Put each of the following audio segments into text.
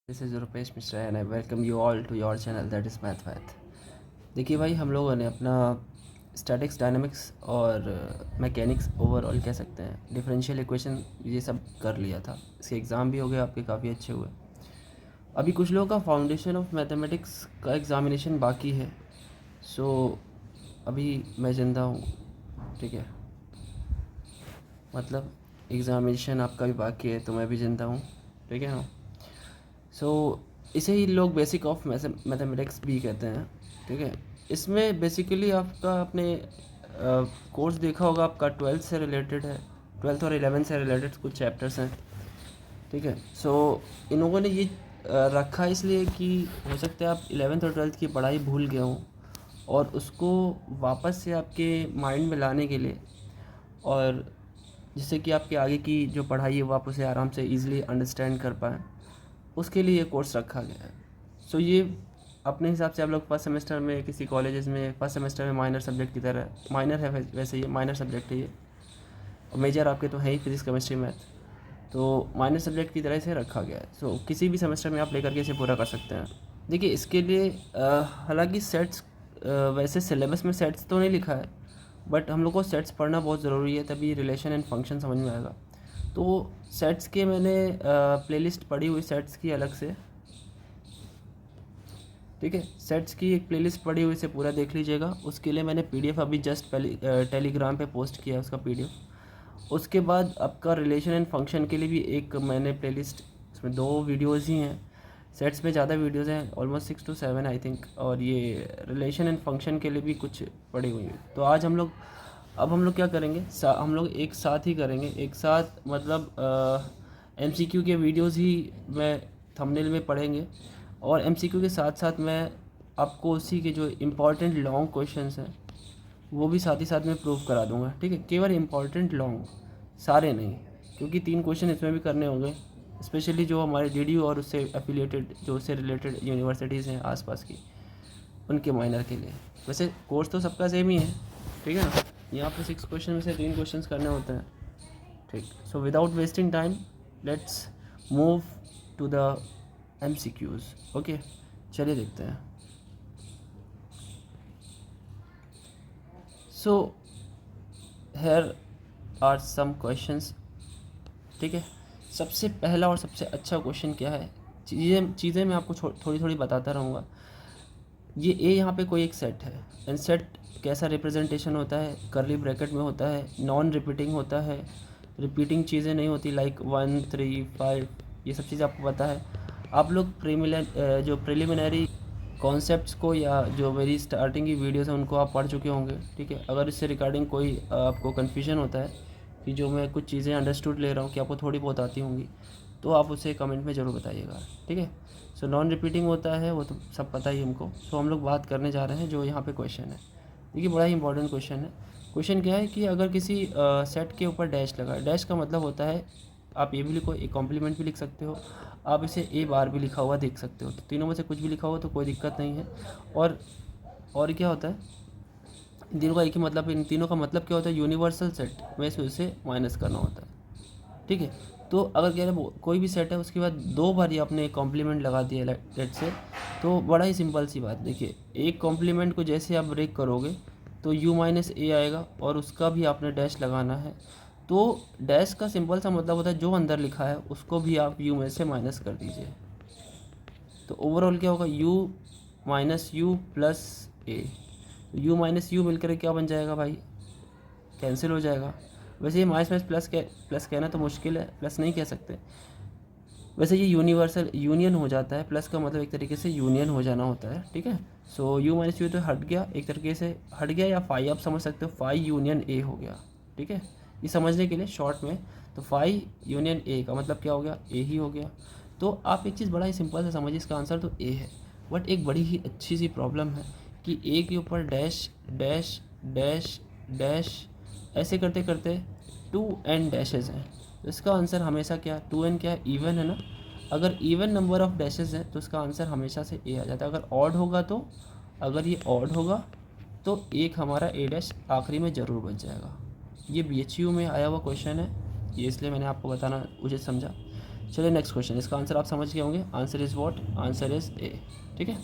This is Rupesh Mishra and I welcome you all to your channel that is math. देखिए भाई, हम लोगों ने अपना स्टैटिक्स, डायनामिक्स और मैकेनिक्स ओवरऑल कह सकते हैं डिफरेंशियल इक्वेशन ये सब कर लिया था। इसके एग्ज़ाम भी हो गए आपके, काफ़ी अच्छे हुए। अभी कुछ लोगों का फाउंडेशन ऑफ मैथमेटिक्स का एग्ज़ामिनेशन बाकी है। सो अभी मैं ज़िंदा हूँ, ठीक है। मतलब एग्ज़ामिनेशन आपका भी बाकी है तो मैं भी ज़िंदा हूँ, ठीक है ना। सो इसे ही लोग बेसिक ऑफ मैथमेटिक्स भी कहते हैं, ठीक है। इसमें बेसिकली आपका आपने कोर्स देखा होगा, आपका 12th से रिलेटेड है, 12th और 11th से रिलेटेड कुछ चैप्टर्स हैं, ठीक है। सो इन लोगों ने ये रखा इसलिए कि हो सकता है आप 11th और 12th की पढ़ाई भूल गए हों और उसको वापस से आपके माइंड में लाने के लिए, और जिससे कि आपके आगे की जो पढ़ाई है वो आप उसे आराम से ईज़िली अंडरस्टैंड कर पाएँ, उसके लिए ये कोर्स रखा गया है। सो ये अपने हिसाब से आप लोग फर्स्ट सेमेस्टर में किसी कॉलेजेस में फर्स्ट सेमेस्टर में माइनर सब्जेक्ट की तरह, माइनर है वैसे ये माइनर सब्जेक्ट है ये, और मेजर आपके तो है ही फिजिक्स केमिस्ट्री मैथ, तो माइनर सब्जेक्ट की तरह इसे रखा गया है। सो किसी भी सेमेस्टर में आप लेकर के इसे पूरा कर सकते हैं। देखिए इसके लिए हालांकि सेट्स, वैसे सिलेबस में सेट्स तो नहीं लिखा है, बट हम लोग को सेट्स पढ़ना बहुत ज़रूरी है, तभी रिलेशन एंड फंक्शन समझ में आएगा। तो सेट्स के मैंने प्लेलिस्ट पढ़ी हुई सेट्स की अलग से, ठीक है। सेट्स की एक प्लेलिस्ट पड़ी हुई, इसे पूरा देख लीजिएगा। उसके लिए मैंने पीडीएफ अभी जस्ट टेलीग्राम पे पोस्ट किया है उसका पीडीएफ। उसके बाद आपका रिलेशन एंड फंक्शन के लिए भी एक मैंने प्लेलिस्ट, इसमें 2 वीडियोस ही हैं। सेट्स में ज़्यादा वीडियोस हैं, ऑलमोस्ट 6 to 7 आई थिंक, और ये रिलेशन एंड फंक्शन के लिए भी कुछ पड़ी हुई हैं। तो आज हम लोग क्या करेंगे, हम लोग एक साथ ही करेंगे, एक साथ मतलब एमसीक्यू के वीडियोस ही मैं थंबनेल में पढ़ेंगे, और एमसीक्यू के साथ साथ मैं आपको उसी के जो इम्पॉर्टेंट लॉन्ग क्वेश्चंस हैं वो भी साथ ही साथ में प्रूव करा दूंगा, ठीक है। केवल इम्पॉर्टेंट लॉन्ग, सारे नहीं, क्योंकि 3 क्वेश्चन इसमें भी करने होंगे, स्पेशली जो हमारे डीडीयू और उससे एफिलिएटेड, जो उससे रिलेटेड यूनिवर्सिटीज़ हैं आसपास की, उनके माइनर के लिए। वैसे कोर्स तो सबका सेम ही है, ठीक है ना। यहाँ पे 6 क्वेश्चन में से 3 क्वेश्चन करने होते हैं, ठीक। So without wasting time let's move to the MCQs, okay. चलिए देखते हैं। So here are some questions, ठीक है। सबसे पहला और सबसे अच्छा क्वेश्चन क्या है, चीज़ें मैं आपको थोड़ी थोड़ी बताता रहूँगा। ये ए यहाँ पे कोई एक सेट है, एंड सेट कैसा रिप्रेजेंटेशन होता है, करली ब्रैकेट में होता है, नॉन रिपीटिंग होता है, रिपीटिंग चीज़ें नहीं होती, लाइक 1 3 5, ये सब चीज़ आपको पता है। आप लोग जो प्रिलिमिनरी कॉन्सेप्ट्स को, या जो मेरी स्टार्टिंग की वीडियोस हैं उनको आप पढ़ चुके होंगे, ठीक है। अगर इससे रिगार्डिंग कोई आपको कन्फ्यूजन होता है कि जो मैं कुछ चीज़ें अंडरस्टूड ले रहा हूँ कि आपको थोड़ी बहुत आती होंगी, तो आप उसे कमेंट में ज़रूर बताइएगा, ठीक है। सो नॉन रिपीटिंग होता है, वो तो सब पता ही हमको। सो हम लोग बात करने जा रहे हैं जो यहाँ पे क्वेश्चन है। देखिए बड़ा ही इंपॉर्टेंट क्वेश्चन है। क्वेश्चन क्या है कि अगर किसी सेट के ऊपर डैश लगा, डैश का मतलब होता है, आप ये भी लिखो, एक कॉम्प्लीमेंट भी लिख सकते हो, आप इसे ए बार भी लिखा हुआ देख सकते हो, तो तीनों में से कुछ भी लिखा हुआ तो कोई दिक्कत नहीं है। और क्या होता है, इन तीनों का एक ही मतलब, इन तीनों का मतलब क्या होता है, यूनिवर्सल सेट में से उसे माइनस करना होता है, ठीक है। तो अगर कह रहे कोई भी सेट है उसके बाद 2 बार ये आपने कॉम्प्लीमेंट लगा दिया लेट से, तो बड़ा ही सिंपल सी बात। देखिए एक कॉम्प्लीमेंट को जैसे आप ब्रेक करोगे तो u माइनस ए आएगा, और उसका भी आपने डैश लगाना है। तो डैश का सिंपल सा मतलब होता है जो अंदर लिखा है उसको भी आप u में से माइनस कर दीजिए, तो ओवरऑल क्या होगा, u minus you plus A. u minus you मिलकर क्या बन जाएगा भाई, कैंसिल हो जाएगा। वैसे ये माइनस माइनस प्लस कहना तो मुश्किल है, प्लस नहीं कह सकते। वैसे ये यूनिवर्सल यूनियन हो जाता है, प्लस का मतलब एक तरीके से यूनियन हो जाना होता है, ठीक है। सो यू माइनस यू तो हट गया, एक तरीके से हट गया, या फाई आप समझ सकते हो, फाई यूनियन ए हो गया, ठीक है। ये समझने के लिए शॉर्ट में, तो फाई यूनियन ए का मतलब क्या हो गया, ए ही हो गया। तो आप एक चीज़ बड़ा ही सिंपल से समझिए, इसका आंसर तो ए है। बट एक बड़ी ही अच्छी सी प्रॉब्लम है कि ए के ऊपर डैश डैश डैश डैश ऐसे करते करते 2n डैशेज हैं, तो इसका आंसर हमेशा क्या, 2n क्या है, इवन है ना। अगर इवन नंबर ऑफ डैशेज हैं तो इसका आंसर हमेशा से ए आ जाता है। अगर ऑड होगा तो, अगर ये ऑड होगा तो एक हमारा ए डैश आखिरी में ज़रूर बच जाएगा। ये BHU में आया हुआ क्वेश्चन है, ये इसलिए मैंने आपको बताना उचित समझा। चलिए नेक्स्ट क्वेश्चन, इसका आंसर आप समझ गए होंगे। Answer is what, answer is A. ठीक है,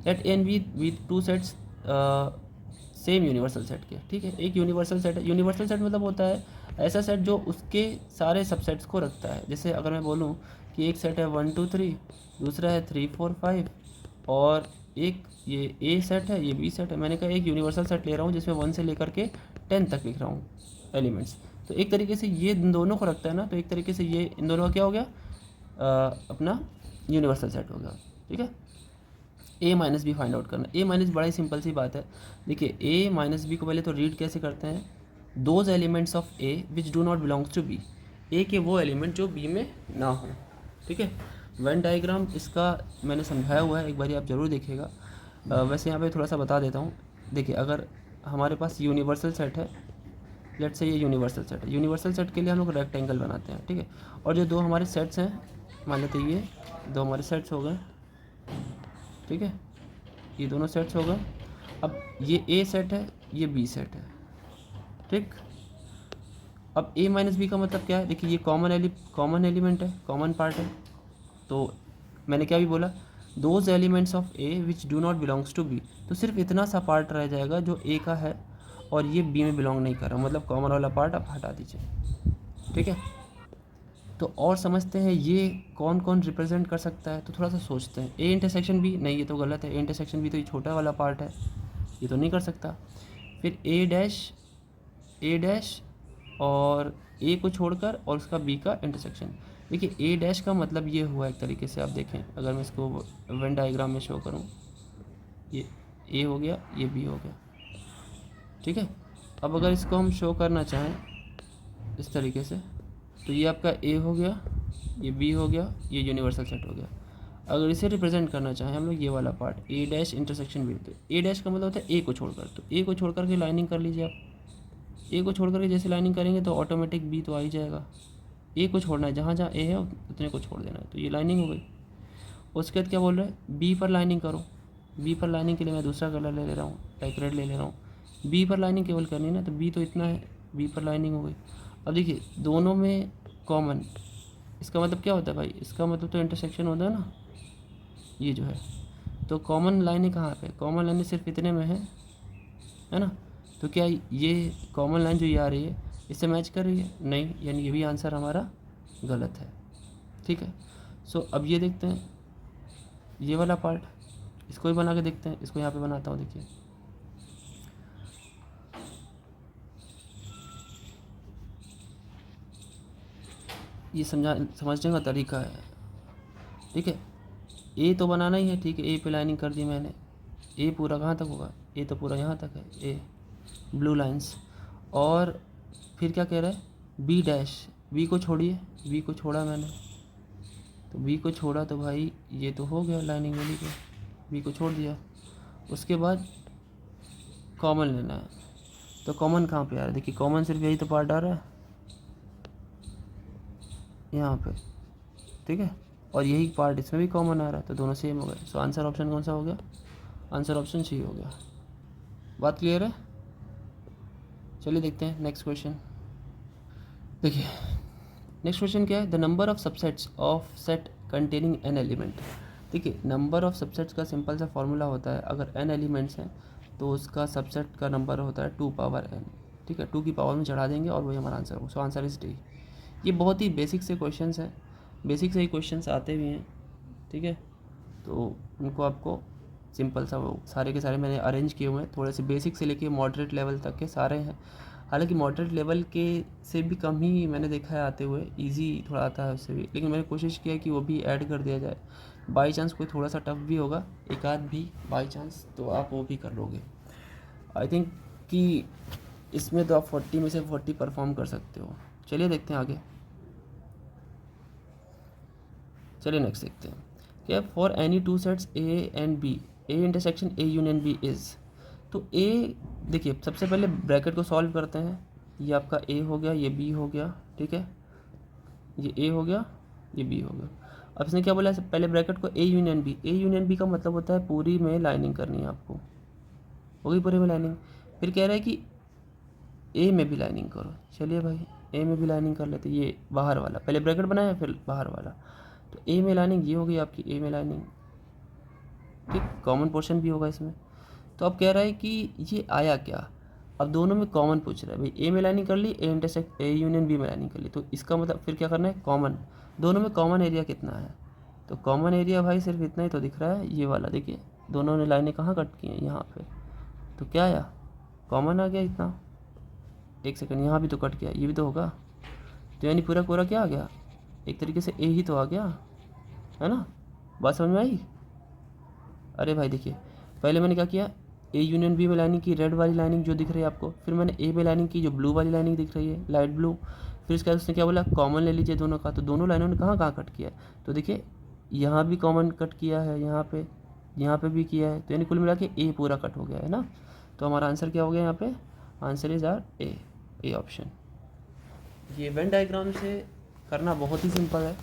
let and B with two sets same universal set के। ठीक है, एक यूनिवर्सल सेट है। यूनिवर्सल सेट मतलब होता है ऐसा सेट जो उसके सारे सबसेट्स को रखता है। जैसे अगर मैं बोलूँ कि एक सेट है 1 2 3, दूसरा है 3 4 5, और एक ये ए सेट है, ये बी सेट है। मैंने कहा एक यूनिवर्सल सेट ले रहा हूँ जिसमें 1 से लेकर के 10 तक लिख रहा हूँ एलिमेंट्स। तो एक तरीके से ये इन दोनों को रखता है ना, तो एक तरीके से ये इन दोनों का क्या हो गया, अपना यूनिवर्सल सेट हो गया। ठीक है, A minus B find out करना। ए माइनस बड़ा ही सिंपल सी बात है। देखिए ए माइनस बी को पहले तो रीड कैसे करते हैं, those elements of A which do not belongs to B. A के वो एलिमेंट जो बी में ना हो। ठीक है, वेन डायग्राम इसका मैंने समझाया हुआ है, एक बार आप ज़रूर देखिएगा। वैसे यहाँ पे थोड़ा सा बता देता हूँ। देखिए अगर हमारे पास यूनिवर्सल सेट है, लेट्स से ये यूनिवर्सल सेट है। यूनिवर्सल सेट के लिए हम लोग रेक्टेंगल बनाते हैं। ठीक है, और जो दो हमारे सेट्स हैं, मान लेते ये दो हमारे सेट्स हो गए। ठीक है, ये दोनों सेट्स हो गए। अब ये ए सेट है, ये बी सेट है। ठीक, अब ए माइनस बी का मतलब क्या है, देखिए ये कॉमन एलिमेंट है, कॉमन पार्ट है। तो मैंने क्या भी बोला, those elements of A which do not belongs to B. तो सिर्फ इतना सा पार्ट रह जाएगा जो ए का है और ये बी में बिलोंग नहीं कर रहा, मतलब कॉमन वाला पार्ट आप हटा दीजिए। ठीक है, तो और समझते हैं ये कौन कौन रिप्रेजेंट कर सकता है। तो थोड़ा सा सोचते हैं, ए इंटरसेक्शन बी, नहीं ये तो गलत है। ए इंटरसेक्शन बी तो ये छोटा वाला पार्ट है, ये तो नहीं कर सकता। फिर ए डैश और ए को छोड़कर और उसका बी का इंटरसेक्शन। देखिए ए डैश का मतलब ये हुआ एक तरीके से, आप देखें अगर मैं इसको वेन डायग्राम में शो करूँ, ये ए हो गया, ये बी हो गया। ठीक है, अब अगर इसको हम शो करना चाहें इस तरीके से, तो ये आपका ए हो गया, ये बी हो गया, ये यूनिवर्सल सेट हो गया। अगर इसे रिप्रेजेंट करना चाहें हम लोग, ये वाला part A dash intersection B, तो ए डैश का मतलब होता है ए को छोड़कर। तो ए को छोड़ करके लाइनिंग कर लीजिए आप। ए को छोड़ करके जैसे लाइनिंग करेंगे तो ऑटोमेटिक बी तो आ ही जाएगा। ए को छोड़ना है, जहाँ जहाँ ए है उतने को छोड़ देना है, तो ये लाइनिंग हो गई। उसके बाद क्या बोल रहे हैं, बी पर लाइनिंग करो। बी पर लाइनिंग के लिए मैं दूसरा कलर ले रहा हूँ, लाइक रेड ले रहा हूँ। बी पर लाइनिंग केवल करनी है ना, तो बी तो इतना है, बी पर लाइनिंग हो गई। अब देखिए दोनों में कॉमन, इसका मतलब क्या होता है भाई, इसका मतलब तो इंटरसेक्शन होता है ना, ये जो है। तो कॉमन लाइनें कहाँ पे, कॉमन लाइनें सिर्फ इतने में है ना। तो क्या ये कॉमन लाइन जो ये आ रही है इससे मैच कर रही है, नहीं, यानी ये भी आंसर हमारा गलत है। ठीक है, सो अब ये देखते हैं ये वाला पार्ट, इसको भी बना के देखते हैं। इसको यहाँ पे बनाता हूँ, देखिए ये समझने का तरीका है। ठीक है, ए तो बनाना ही है। ठीक है, ए पे लाइनिंग कर दी मैंने। ए पूरा कहाँ तक होगा, ए तो पूरा यहाँ तक है, ए ब्लू लाइंस। और फिर क्या कह रहा है, बी डैश, बी को छोड़िए, बी को छोड़ा मैंने, तो बी को छोड़ा तो भाई ये तो हो गया लाइनिंग वाली पे, बी को छोड़ दिया। उसके बाद कॉमन लेना है, तो कॉमन कहाँ पे आ रहा है, देखिए कॉमन सिर्फ यही तो पार्ट आ रहा है यहाँ पे। ठीक है, और यही पार्ट इसमें भी कॉमन आ रहा है, तो दोनों सेम हो गए। सो आंसर ऑप्शन कौन सा हो गया, आंसर ऑप्शन सी हो गया। बात क्लियर है, चलिए देखते हैं नेक्स्ट क्वेश्चन। देखिए नेक्स्ट क्वेश्चन क्या है, the number of subsets of set containing an element. देखिए नंबर ऑफ सबसेट्स का सिंपल सा फॉर्मूला होता है, अगर एन एलिमेंट्स हैं तो उसका सबसेट का नंबर होता है 2 पावर n। ठीक है, 2 की पावर में चढ़ा देंगे और वही हमारा आंसर होगा। सो आंसर इज डी। ये बहुत ही बेसिक से क्वेश्चंस हैं, बेसिक से ही क्वेश्चंस आते भी हैं। ठीक है, तो उनको आपको सिंपल सा वो सारे के सारे मैंने अरेंज किए हुए हैं, थोड़े से बेसिक से लेके मॉडरेट लेवल तक के सारे हैं। हालांकि मॉडरेट लेवल के से भी कम ही मैंने देखा है आते हुए, इजी थोड़ा आता है उससे भी, लेकिन मैंने कोशिश किया कि वो भी ऐड कर दिया जाए। बाई चांस कोई थोड़ा सा टफ भी होगा, एक आध भी बाई चांस, तो आप वो भी कर लोगे। आई थिंक कि इसमें तो आप 40 में से 40 परफॉर्म कर सकते हो। चलिए देखते हैं आगे, चलिए नेक्स्ट देखते हैं क्या, for any two sets A and B, A intersection A union B is. तो ए, देखिए सबसे पहले ब्रैकेट को सॉल्व करते हैं। ये आपका ए हो गया, ये बी हो गया। ठीक है, ये ए हो गया, ये बी हो गया। अब इसने क्या बोला है, पहले ब्रैकेट को A union B. A union B का मतलब होता है पूरी में लाइनिंग करनी है आपको, होगी पूरे में लाइनिंग। फिर कह रहा है कि ए में भी लाइनिंग करो। चलिए भाई ए में भी लाइनिंग कर लेते, ये बाहर वाला, पहले ब्रैकेट बनाया फिर बाहर वाला, तो ए में लाइनिंग ये हो गई आपकी ए में लाइनिंग, ठीक, कॉमन पोर्शन भी होगा इसमें। तो अब कह रहा है कि ये आया क्या, अब दोनों में कॉमन पूछ रहा है भाई, ए में लाइनिंग कर ली, A intersect A union B में लाइनिंग कर ली, तो इसका मतलब फिर क्या करना है, कॉमन, दोनों में कॉमन एरिया कितना है, तो कॉमन एरिया भाई सिर्फ इतना ही तो दिख रहा है, ये वाला देखिए, दोनों ने लाइनें कहाँ कट की हैं, यहाँ पे, तो क्या आया, कॉमन आ गया इतना। एक सेकंड, यहाँ भी तो कट गया, ये भी तो होगा, तो यानी पूरा पूरा क्या आ गया, एक तरीके से ए ही तो आ गया, है ना, बात समझ में आई। अरे भाई देखिए, पहले मैंने क्या किया, ए यूनियन बी में लाइनिंग की, रेड वाली लाइनिंग जो दिख रही है आपको, फिर मैंने ए में लाइनिंग की, जो ब्लू वाली लाइनिंग दिख रही है, लाइट ब्लू, फिर इसके बाद उसने क्या बोला, कॉमन ले लीजिए दोनों का, तो दोनों लाइनों ने कहाँ कहाँ कट किया है, तो देखिए यहाँ भी कॉमन कट किया है, यहाँ पे भी किया है, तो यानी कुल मिला के ए पूरा कट हो गया है ना। तो हमारा आंसर क्या हो गया यहाँ पे, answer is our A option. ये वेन डायग्राम से करना बहुत ही सिंपल है,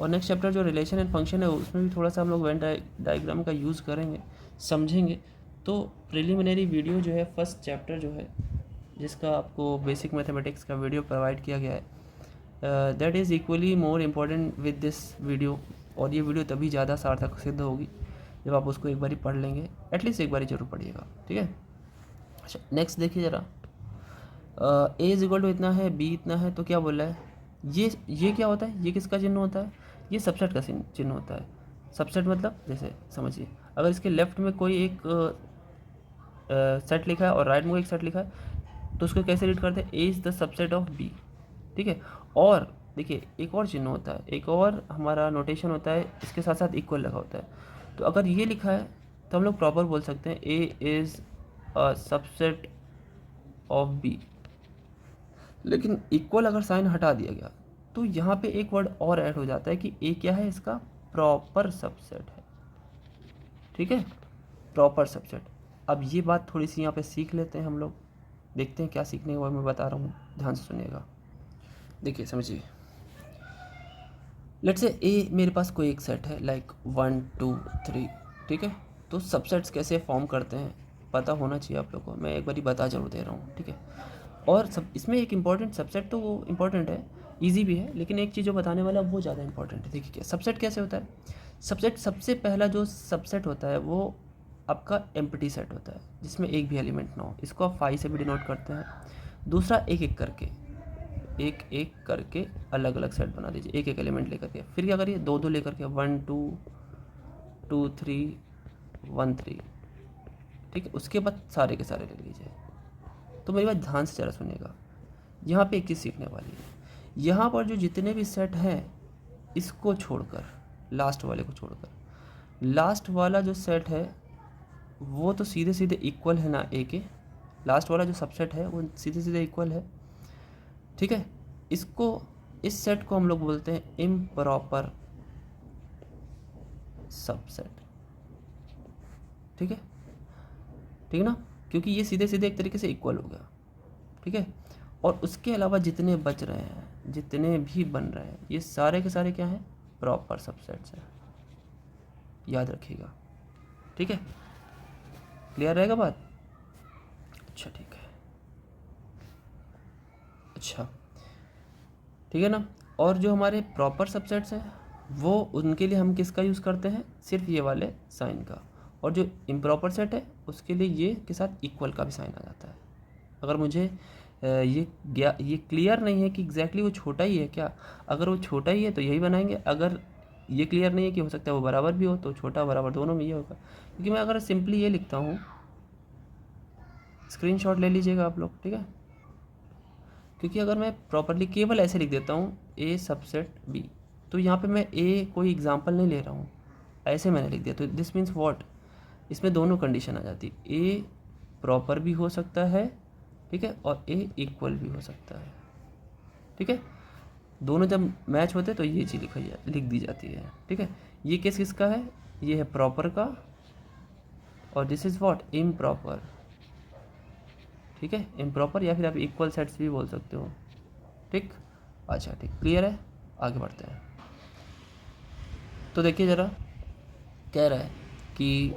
और नेक्स्ट चैप्टर जो रिलेशन एंड फंक्शन है उसमें भी थोड़ा सा हम लोग वेन डायग्राम का यूज़ करेंगे, समझेंगे। तो प्रिलिमिनरी वीडियो जो है, फर्स्ट चैप्टर जो है, जिसका आपको बेसिक मैथमेटिक्स का वीडियो प्रोवाइड किया गया है, that is equally more important with this video, और ये वीडियो तभी ज़्यादा सार्थक सिद्ध होगी जब आप उसको एक बारी पढ़ लेंगे, एटलीस्ट एक बारी जरूर पढ़िएगा, ठीक है। अच्छा नेक्स्ट देखिए ज़रा, ए इज इक्वल टू इतना है, बी इतना है, तो क्या बोला है, ये क्या होता है, ये किसका चिन्ह होता है, ये सबसेट का चिन्ह होता है। सबसेट मतलब जैसे समझिए, अगर इसके लेफ्ट में कोई एक सेट लिखा है और राइट में एक सेट लिखा है, तो उसको कैसे रीड करते हैं, A is the subset of B, ठीक है। और देखिए एक और चिन्ह होता है, एक और हमारा नोटेशन होता है, इसके साथ साथ इक्वल लगा होता है, तो अगर ये लिखा है तो हम लोग प्रॉपर बोल सकते हैं A is a subset of B. लेकिन इक्वल अगर साइन हटा दिया गया तो यहाँ पे एक वर्ड और ऐड हो जाता है कि ए क्या है, इसका प्रॉपर सबसेट है, ठीक है, प्रॉपर सबसेट। अब ये बात थोड़ी सी यहाँ पे सीख लेते हैं हम लोग, देखते हैं क्या सीखने के बाद मैं बता रहा हूँ, ध्यान से सुनिएगा। देखिए समझिए, लेट्स से ए मेरे पास कोई एक सेट है, लाइक 1 2 3, ठीक है। तो सबसेट्स कैसे फॉर्म करते हैं पता होना चाहिए आप लोगों को, मैं एक बारी बता जरूर दे रहा हूँ, ठीक है। और सब इसमें एक इम्पॉर्टेंट सबसेट, तो वो इम्पॉर्टेंट है, इजी भी है, लेकिन एक चीज़ जो बताने वाला वो ज़्यादा इंपॉर्टेंट है। देखिए क्या सबसेट कैसे होता है, सबसेट सबसे पहला जो सबसेट होता है वो आपका एम्प्टी सेट होता है, जिसमें एक भी एलिमेंट ना हो, इसको आप 5 से भी डिनोट करते हैं। दूसरा एक एक करके अलग अलग सेट बना दीजिए, एक एक एलिमेंट लेकर के, फिर क्या करिए, दो दो लेकर के, 1 2 2 3 1 3, ठीक है। उसके बाद सारे के सारे ले लीजिए। तो मेरी बात ध्यान से ज़रा सुनिएगा, यहाँ पे एक चीज़ सीखने वाली है, यहाँ पर जो जितने भी सेट हैं इसको छोड़कर, लास्ट वाले को छोड़कर, लास्ट वाला जो सेट है वो तो सीधे सीधे इक्वल है ना ए के, लास्ट वाला जो सबसेट है वो सीधे सीधे इक्वल है, ठीक है। इसको, इस सेट को हम लोग बोलते हैं इम्प्रॉपर सबसेट, ठीक है, ठीक है ना, क्योंकि ये सीधे सीधे एक तरीके से इक्वल हो गया, ठीक है। और उसके अलावा जितने बच रहे हैं, जितने भी बन रहे हैं, ये सारे के सारे क्या हैं, प्रॉपर सबसेट्स हैं, याद रखिएगा, ठीक है। क्लियर रहेगा बात, अच्छा ठीक है, अच्छा ठीक है ना। और जो हमारे प्रॉपर सबसेट्स हैं वो, उनके लिए हम किसका यूज़ करते हैं, सिर्फ ये वाले साइन का, और जो इम्प्रॉपर सेट है उसके लिए ये के साथ इक्वल का भी साइन आ जाता है। अगर मुझे ये क्लियर नहीं है कि एग्जैक्टली वो छोटा ही है क्या, अगर वो छोटा ही है तो यही बनाएंगे, अगर ये क्लियर नहीं है कि हो सकता है वो बराबर भी हो, तो छोटा बराबर दोनों में ये होगा। क्योंकि मैं अगर सिंपली ये लिखता हूँ, स्क्रीनशॉट ले लीजिएगा आप लोग, ठीक है। क्योंकि अगर मैं प्रॉपरली केवल ऐसे लिख देता हूँ ए सबसेट बी, तो यहाँ पे मैं ए कोई एग्जांपल नहीं ले रहा हूँ, ऐसे मैंने लिख दिया, तो दिस मीन्स व्हाट, इसमें दोनों कंडीशन आ जाती, ए प्रॉपर भी हो सकता है, ठीक है, और ए इक्वल भी हो सकता है, ठीक है। दोनों जब मैच होते तो ये चीज़ लिख दी जाती है, ठीक है। ये केस किसका है, ये है प्रॉपर का, और दिस इज़ व्हाट, इम्प्रॉपर, ठीक है, इम्प्रॉपर, या फिर आप इक्वल सेट्स भी बोल सकते हो, ठीक। अच्छा ठीक, क्लियर है, आगे बढ़ते हैं। तो देखिए ज़रा, कह रहा है कि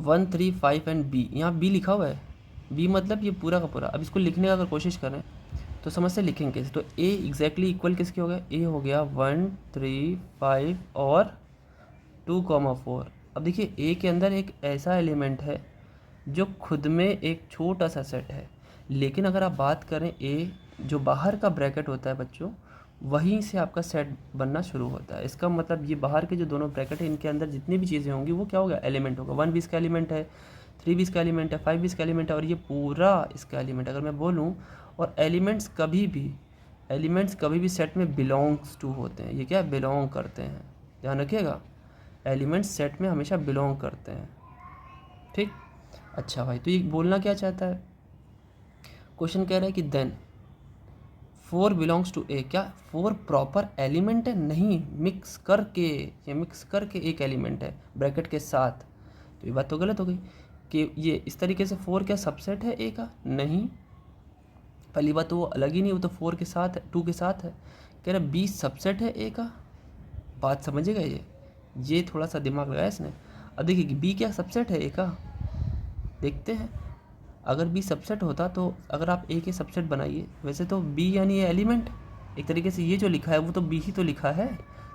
1 3 5 एंड बी, यहाँ बी लिखा हुआ है, बी मतलब ये पूरा का पूरा। अब इसको लिखने का अगर कोशिश करें तो समस्या लिखेंगे कैसे? तो ए एग्जैक्टली इक्वल किसके हो गया? ए हो गया 1 3 5 और 2,4। अब देखिए ए के अंदर एक ऐसा एलिमेंट है जो खुद में एक छोटा सा सेट है, लेकिन अगर आप बात करें ए जो बाहर का ब्रैकेट होता है बच्चों, वहीं से आपका सेट बनना शुरू होता है। इसका मतलब ये बाहर के जो दोनों ब्रैकेट है इनके अंदर जितनी भी चीज़ें होंगी वो क्या होगा? एलिमेंट होगा। 1 भी इसका एलिमेंट है, 3 भी इसका एलिमेंट है, 5 भी इसका एलिमेंट है और ये पूरा इसका एलिमेंट अगर मैं बोलूँ। और एलिमेंट्स कभी भी सेट में बिलोंग्स टू होते हैं। ये क्या बिलोंग करते हैं, ध्यान रखिएगा। एलिमेंट्स सेट में हमेशा बिलोंग करते हैं, ठीक। अच्छा भाई, तो ये बोलना क्या चाहता है? क्वेश्चन कह रहा है कि देन 4 बिलोंग्स टू ए। क्या 4 प्रॉपर एलिमेंट है? नहीं, मिक्स करके, ये मिक्स करके एक एलिमेंट है ब्रैकेट के साथ। तो ये बात तो गलत हो गई कि ये इस तरीके से 4 क्या सबसेट है ए का? नहीं, पहली बात तो वो अलग ही नहीं, वो तो 4 के साथ है, 2 के साथ है। कह रहा बी सबसेट है ए का। बात समझेगा ये थोड़ा सा दिमाग लगाया इसने। अब देखिए कि बी क्या सबसेट है ए का? देखते हैं। अगर बी सबसेट होता तो अगर आप ए के सबसेट बनाइए, वैसे तो बी यानी ये एलिमेंट, एक तरीके से ये जो लिखा है वो तो बी ही तो लिखा है,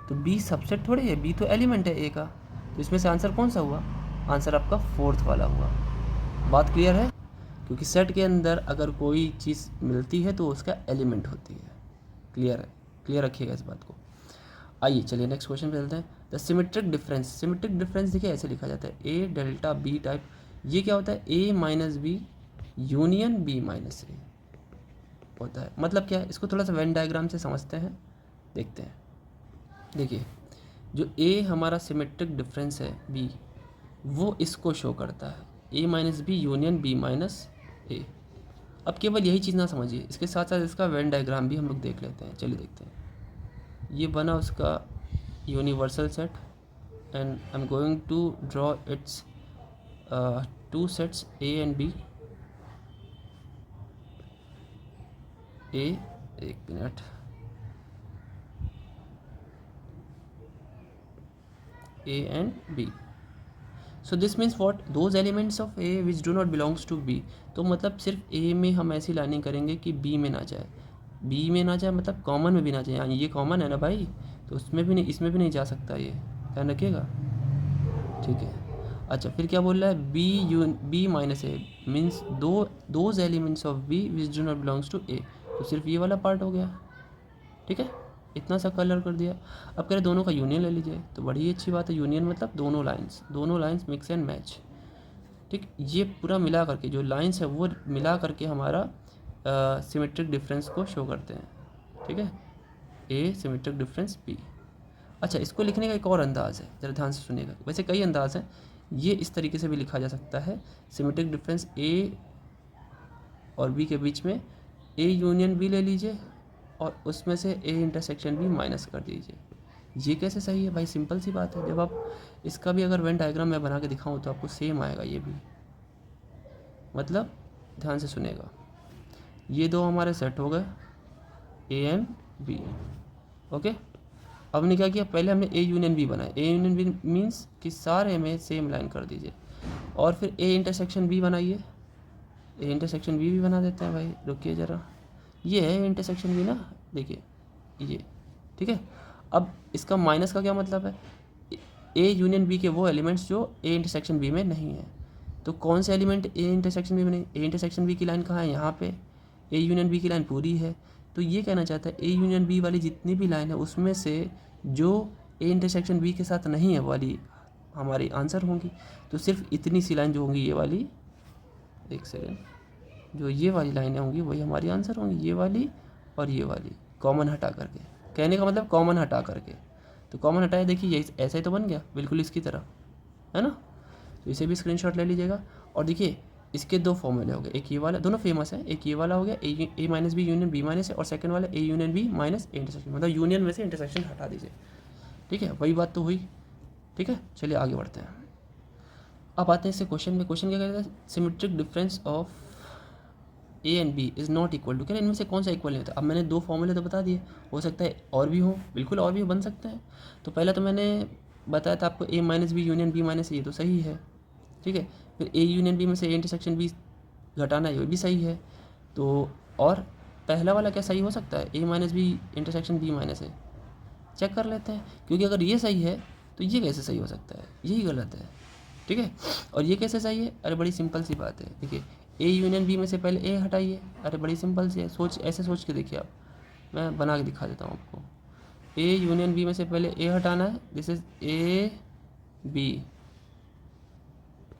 तो बी सबसेट थोड़ी है, बी तो एलिमेंट है ए का। तो इसमें से आंसर कौन सा हुआ? आंसर आपका 4th वाला हुआ। बात क्लियर है? क्योंकि सेट के अंदर अगर कोई चीज़ मिलती है तो उसका एलिमेंट होती है। क्लियर है? क्लियर रखिएगा इस बात को। आइए चलिए नेक्स्ट क्वेश्चन पे चलते हैं। द सिमेट्रिक डिफरेंस देखिए ऐसे लिखा जाता है ए डेल्टा बी टाइप। ये क्या होता है? A minus B union B minus A होता है। मतलब क्या है? इसको थोड़ा सा वेन डायग्राम से समझते हैं, देखते हैं। देखिए जो ए हमारा सिमेट्रिक डिफरेंस है बी, वो इसको शो करता है, A minus B union B minus A. अब केवल यही चीज़ ना समझिए, इसके साथ साथ इसका वेन डायग्राम भी हम लोग देख लेते हैं। चलिए देखते हैं। ये बना उसका universal set and I am going to draw its 2 sets A and B. एक minute, A and B. So this means what? Those elements of A which do not belongs to B. तो मतलब सिर्फ ए में हम ऐसी lining करेंगे कि B में ना जाए, बी में ना जाए मतलब कॉमन में भी ना जाए। यानी ये कॉमन है ना भाई, तो उसमें भी नहीं, इसमें भी नहीं जा सकता, ये ध्यान रखिएगा, ठीक है। अच्छा फिर क्या बोल रहा है? B minus A means those elements of B which do not belongs to A. तो सिर्फ ये वाला पार्ट हो गया, ठीक है। इतना सा कलर कर दिया। अब कह रहे दोनों का यूनियन ले लीजिए, तो बड़ी अच्छी बात है। यूनियन मतलब दोनों लाइंस मिक्स एंड मैच, ठीक। ये पूरा मिला करके जो लाइंस है वो मिला करके हमारा सिमेट्रिक डिफरेंस को शो करते हैं, ठीक है। ए सिमेट्रिक डिफरेंस बी। अच्छा इसको लिखने का एक और अंदाज़ है, ज़रा ध्यान से सुनिएगा। वैसे कई अंदाज़ हैं, ये इस तरीके से भी लिखा जा सकता है। सिमेट्रिक डिफरेंस ए और बी के बीच में ए यूनियन बी ले लीजिए और उसमें से ए इंटरसेक्शन भी माइनस कर दीजिए। ये कैसे सही है भाई? सिंपल सी बात है। जब आप इसका भी अगर वेन डायग्राम मैं बना के दिखाऊँ तो आपको सेम आएगा ये भी। मतलब ध्यान से सुनेगा, ये दो हमारे सेट हो गए ए एंड बी, ओके। अब हमने क्या किया? पहले हमने ए यूनियन बी बनाया। ए यूनियन बी मीन्स कि सारे में सेम लाइन कर दीजिए और फिर ए इंटरसेक्शन बी बनाइए। ए इंटरसेक्शन बी भी बना देते हैं भाई, रुकिए ज़रा। ये है इंटरसेक्शन बी ना, देखिए ये, ठीक है। अब इसका माइनस का क्या मतलब है? ए यूनियन बी के वो एलिमेंट्स जो ए इंटरसेक्शन बी में नहीं है। तो कौन से एलिमेंट ए इंटरसेक्शन बी में नहीं? ए इंटरसेक्शन बी की लाइन कहाँ है? यहाँ पे। ए यूनियन बी की लाइन पूरी है। तो ये कहना चाहता है ए यूनियन बी वाली जितनी भी लाइन है उसमें से जो ए इंटरसेक्शन बी के साथ नहीं है वाली हमारी आंसर होंगी। तो सिर्फ इतनी सी लाइन जो होंगी ये वाली, एक सेकेंड, जो ये वाली लाइनें होंगी वही हमारी आंसर होंगी, ये वाली और ये वाली, कॉमन हटा करके। कहने का मतलब कॉमन हटा करके। तो कॉमन हटाया, देखिए ये ऐसा ही तो बन गया बिल्कुल इसकी तरह, है ना। तो इसे भी स्क्रीनशॉट ले लीजिएगा। और देखिए इसके दो फॉर्मूले हो गए, एक ये वाला, दोनों फेमस है। एक ये वाला हो गया A minus B union B minus है, और सेकंड वाला A union B minus A intersection, मतलब यूनियन में से इंटरसेक्शन हटा दीजिए, ठीक है। वही बात तो हुई, ठीक है। चलिए आगे बढ़ते हैं। अब आते हैं इससे क्वेश्चन में। क्वेश्चन क्या कहता है? Symmetric difference of A and B is not equal to. क्या इनमें से कौन सा इक्वल नहीं होता? अब मैंने दो फॉर्मूले तो बता दिए, हो सकता है और भी हो, बिल्कुल और भी बन सकते हैं। तो पहला तो मैंने बताया था आपको A minus B union B minus, ये तो सही है, ठीक है। फिर ए यूनियन बी में से ए इंटरसेक्शन बी घटाना, ये भी सही है। तो और पहला वाला क्या सही हो सकता है, A minus B intersection B minus A? Check कर लेते हैं, क्योंकि अगर ये सही है तो ये कैसे सही हो सकता है, यही गलत है। ठीक है, और ये कैसे सही है? अरे बड़ी सिंपल सी बात है, देखिए ए यूनियन बी में से पहले ए हटाइए। अरे बड़ी सिंपल सी है, ऐसे सोच के देखिए आप, मैं बना के दिखा देता हूँ आपको। ए यूनियन बी में से पहले ए हटाना है, दिस इज ए बी।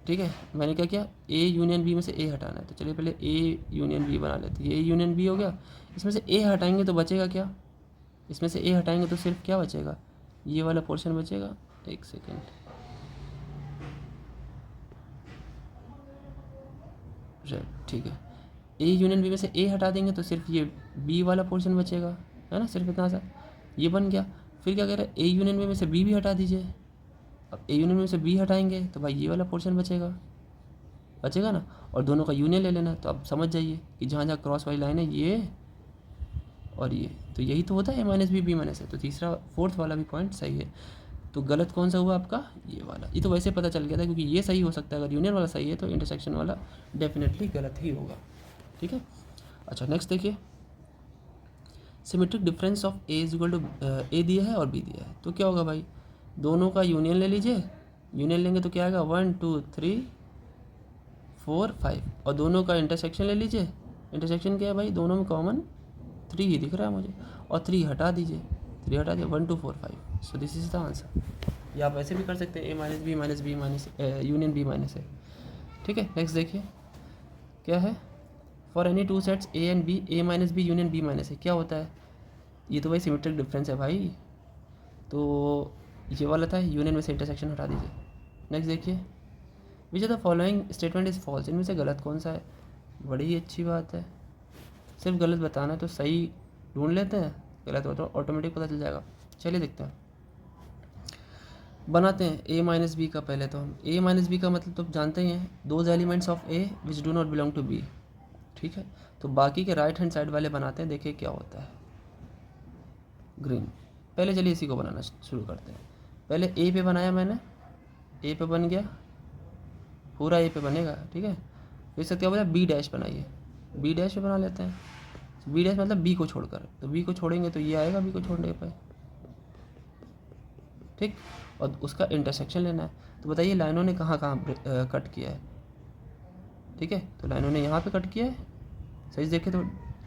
ठीक है, मैंने क्या किया, ए यूनियन बी में से ए हटाना है, तो चलिए पहले ए यूनियन बी बना लेते हैं। ए यूनियन बी हो गया, इसमें से ए हटाएंगे तो बचेगा क्या, इसमें से ए हटाएंगे तो सिर्फ क्या बचेगा, ये वाला पोर्शन बचेगा। एक सेकेंड, ठीक है, ए यूनियन बी में से ए हटा देंगे तो सिर्फ ये बी वाला पोर्शन बचेगा, है ना, सिर्फ इतना सा, ये बन गया। फिर क्या कह रहा है, ए यूनियन बी में से बी भी हटा दीजिए। अब ए यूनियन में से बी हटाएंगे तो भाई ये वाला पोर्शन बचेगा ना, और दोनों का यूनियन ले लेना। तो अब समझ जाइए कि जहाँ जहाँ क्रॉस वाली लाइन है ये और ये, तो यही तो होता है A minus B B minus है। तो तीसरा फोर्थ वाला भी पॉइंट सही है। तो गलत कौन सा हुआ आपका, ये वाला। ये तो वैसे पता चल गया था, क्योंकि ये सही हो सकता है, अगर यूनियन वाला सही है तो इंटरसेक्शन वाला डेफिनेटली गलत ही होगा। ठीक है, अच्छा नेक्स्ट देखिए, symmetric difference of A is equal to A दिया है और बी दिया है, तो क्या होगा भाई, दोनों का यूनियन ले लीजिए। यूनियन लेंगे तो क्या आएगा, 1 2 3 4 5, और दोनों का इंटरसेक्शन ले लीजिए। इंटरसेक्शन क्या है भाई, दोनों में कॉमन 3 ही दिख रहा है मुझे, और 3 हटा दीजिए, 3 हटा दिए, 1 2 4 5, so this is the answer. या आप ऐसे भी कर सकते हैं, A minus B minus B minus union B minus A. ठीक है, नेक्स्ट देखिए क्या है, for any two sets A and B, A minus B union B minus A, क्या होता है, ये तो भाई सिमेट्रिक डिफरेंस है भाई, तो ये वाला था, यूनियन में से इंटरसेक्शन हटा दीजिए। नेक्स्ट देखिए, which of the following statement is false, इनमें से गलत कौन सा है, बड़ी अच्छी बात है, सिर्फ गलत बताना है, तो सही ढूंढ लेते हैं, गलत हो तो ऑटोमेटिक पता चल जाएगा। चलिए देखते हैं, बनाते हैं ए माइनस बी का। पहले तो हम ए माइनस बी का मतलब तो जानते ही हैं, those elements of A which do not belong to B. ठीक है, तो बाकी के राइट हैंड साइड वाले बनाते हैं, देखिए क्या होता है, ग्रीन। पहले चलिए इसी को बनाना शुरू करते हैं। पहले ए पे बनाया मैंने, ए पे बन गया, पूरा ए पे बनेगा। ठीक है, फिर से क्या बोला, बी डैश बनाइए, बी डैश पे बना लेते हैं। बी डैश मतलब बी को छोड़कर, तो बी को छोड़ेंगे तो ये आएगा बी को छोड़ने पे। ठीक, और उसका इंटरसेक्शन लेना है, तो बताइए लाइनों ने कहाँ कहाँ कट किया है। ठीक है, तो लाइनों ने यहाँ पे कट किया है, सही से देखे तो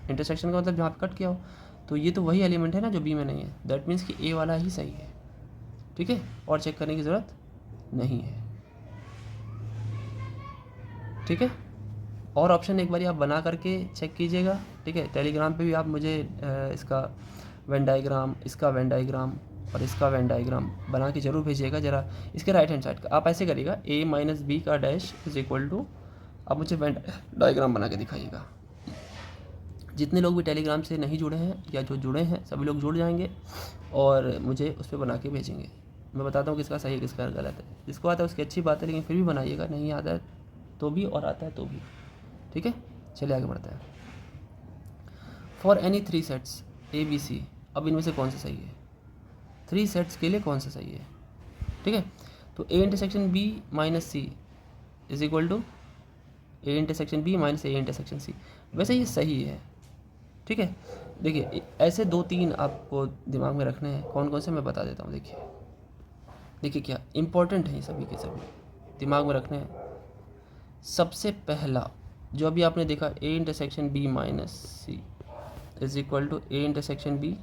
इंटरसेक्शन का मतलब जहाँ पे कट किया हो, तो ये तो वही एलिमेंट है ना जो बी में नहीं है, दैट मीन्स कि ए वाला ही सही है। ठीक है, और चेक करने की ज़रूरत नहीं है। ठीक है, और ऑप्शन एक बार आप बना करके चेक कीजिएगा। ठीक है, टेलीग्राम पे भी आप मुझे इसका वेन डायग्राम, इसका वेन डायग्राम और इसका वेन डायग्राम बना के ज़रूर भेजिएगा जरा। इसके राइट हैंड साइड का आप ऐसे करिएगा, ए माइनस बी का डैश इज इक्वल टू, आप मुझे वेन डायग्राम बना के दिखाइएगा। जितने लोग भी टेलीग्राम से नहीं जुड़े हैं या जो जुड़े हैं सभी लोग जुड़ जाएंगे और मुझे उस पर बना के भेजेंगे। मैं बताता हूँ किसका सही है किसका गलत है, जिसको आता है उसकी अच्छी बात है, लेकिन फिर भी बनाइएगा, नहीं आता है तो भी और आता है तो भी। ठीक है, चलिए आगे बढ़ते हैं। For any 3 sets A B C, अब इनमें से कौन सा सही है, 3 सेट्स के लिए कौन सा सही है। ठीक है, तो A intersection B minus C is equal to A intersection B minus A intersection C, वैसे ये सही है। ठीक है, देखिए ऐसे 2-3 आपको दिमाग में रखने हैं, कौन कौन से मैं बता देता हूँ। देखिए क्या इंपॉर्टेंट है, सभी के सभी दिमाग में रखने हैं। सबसे पहला जो अभी आपने देखा, A intersection B minus C is equal to A intersection B,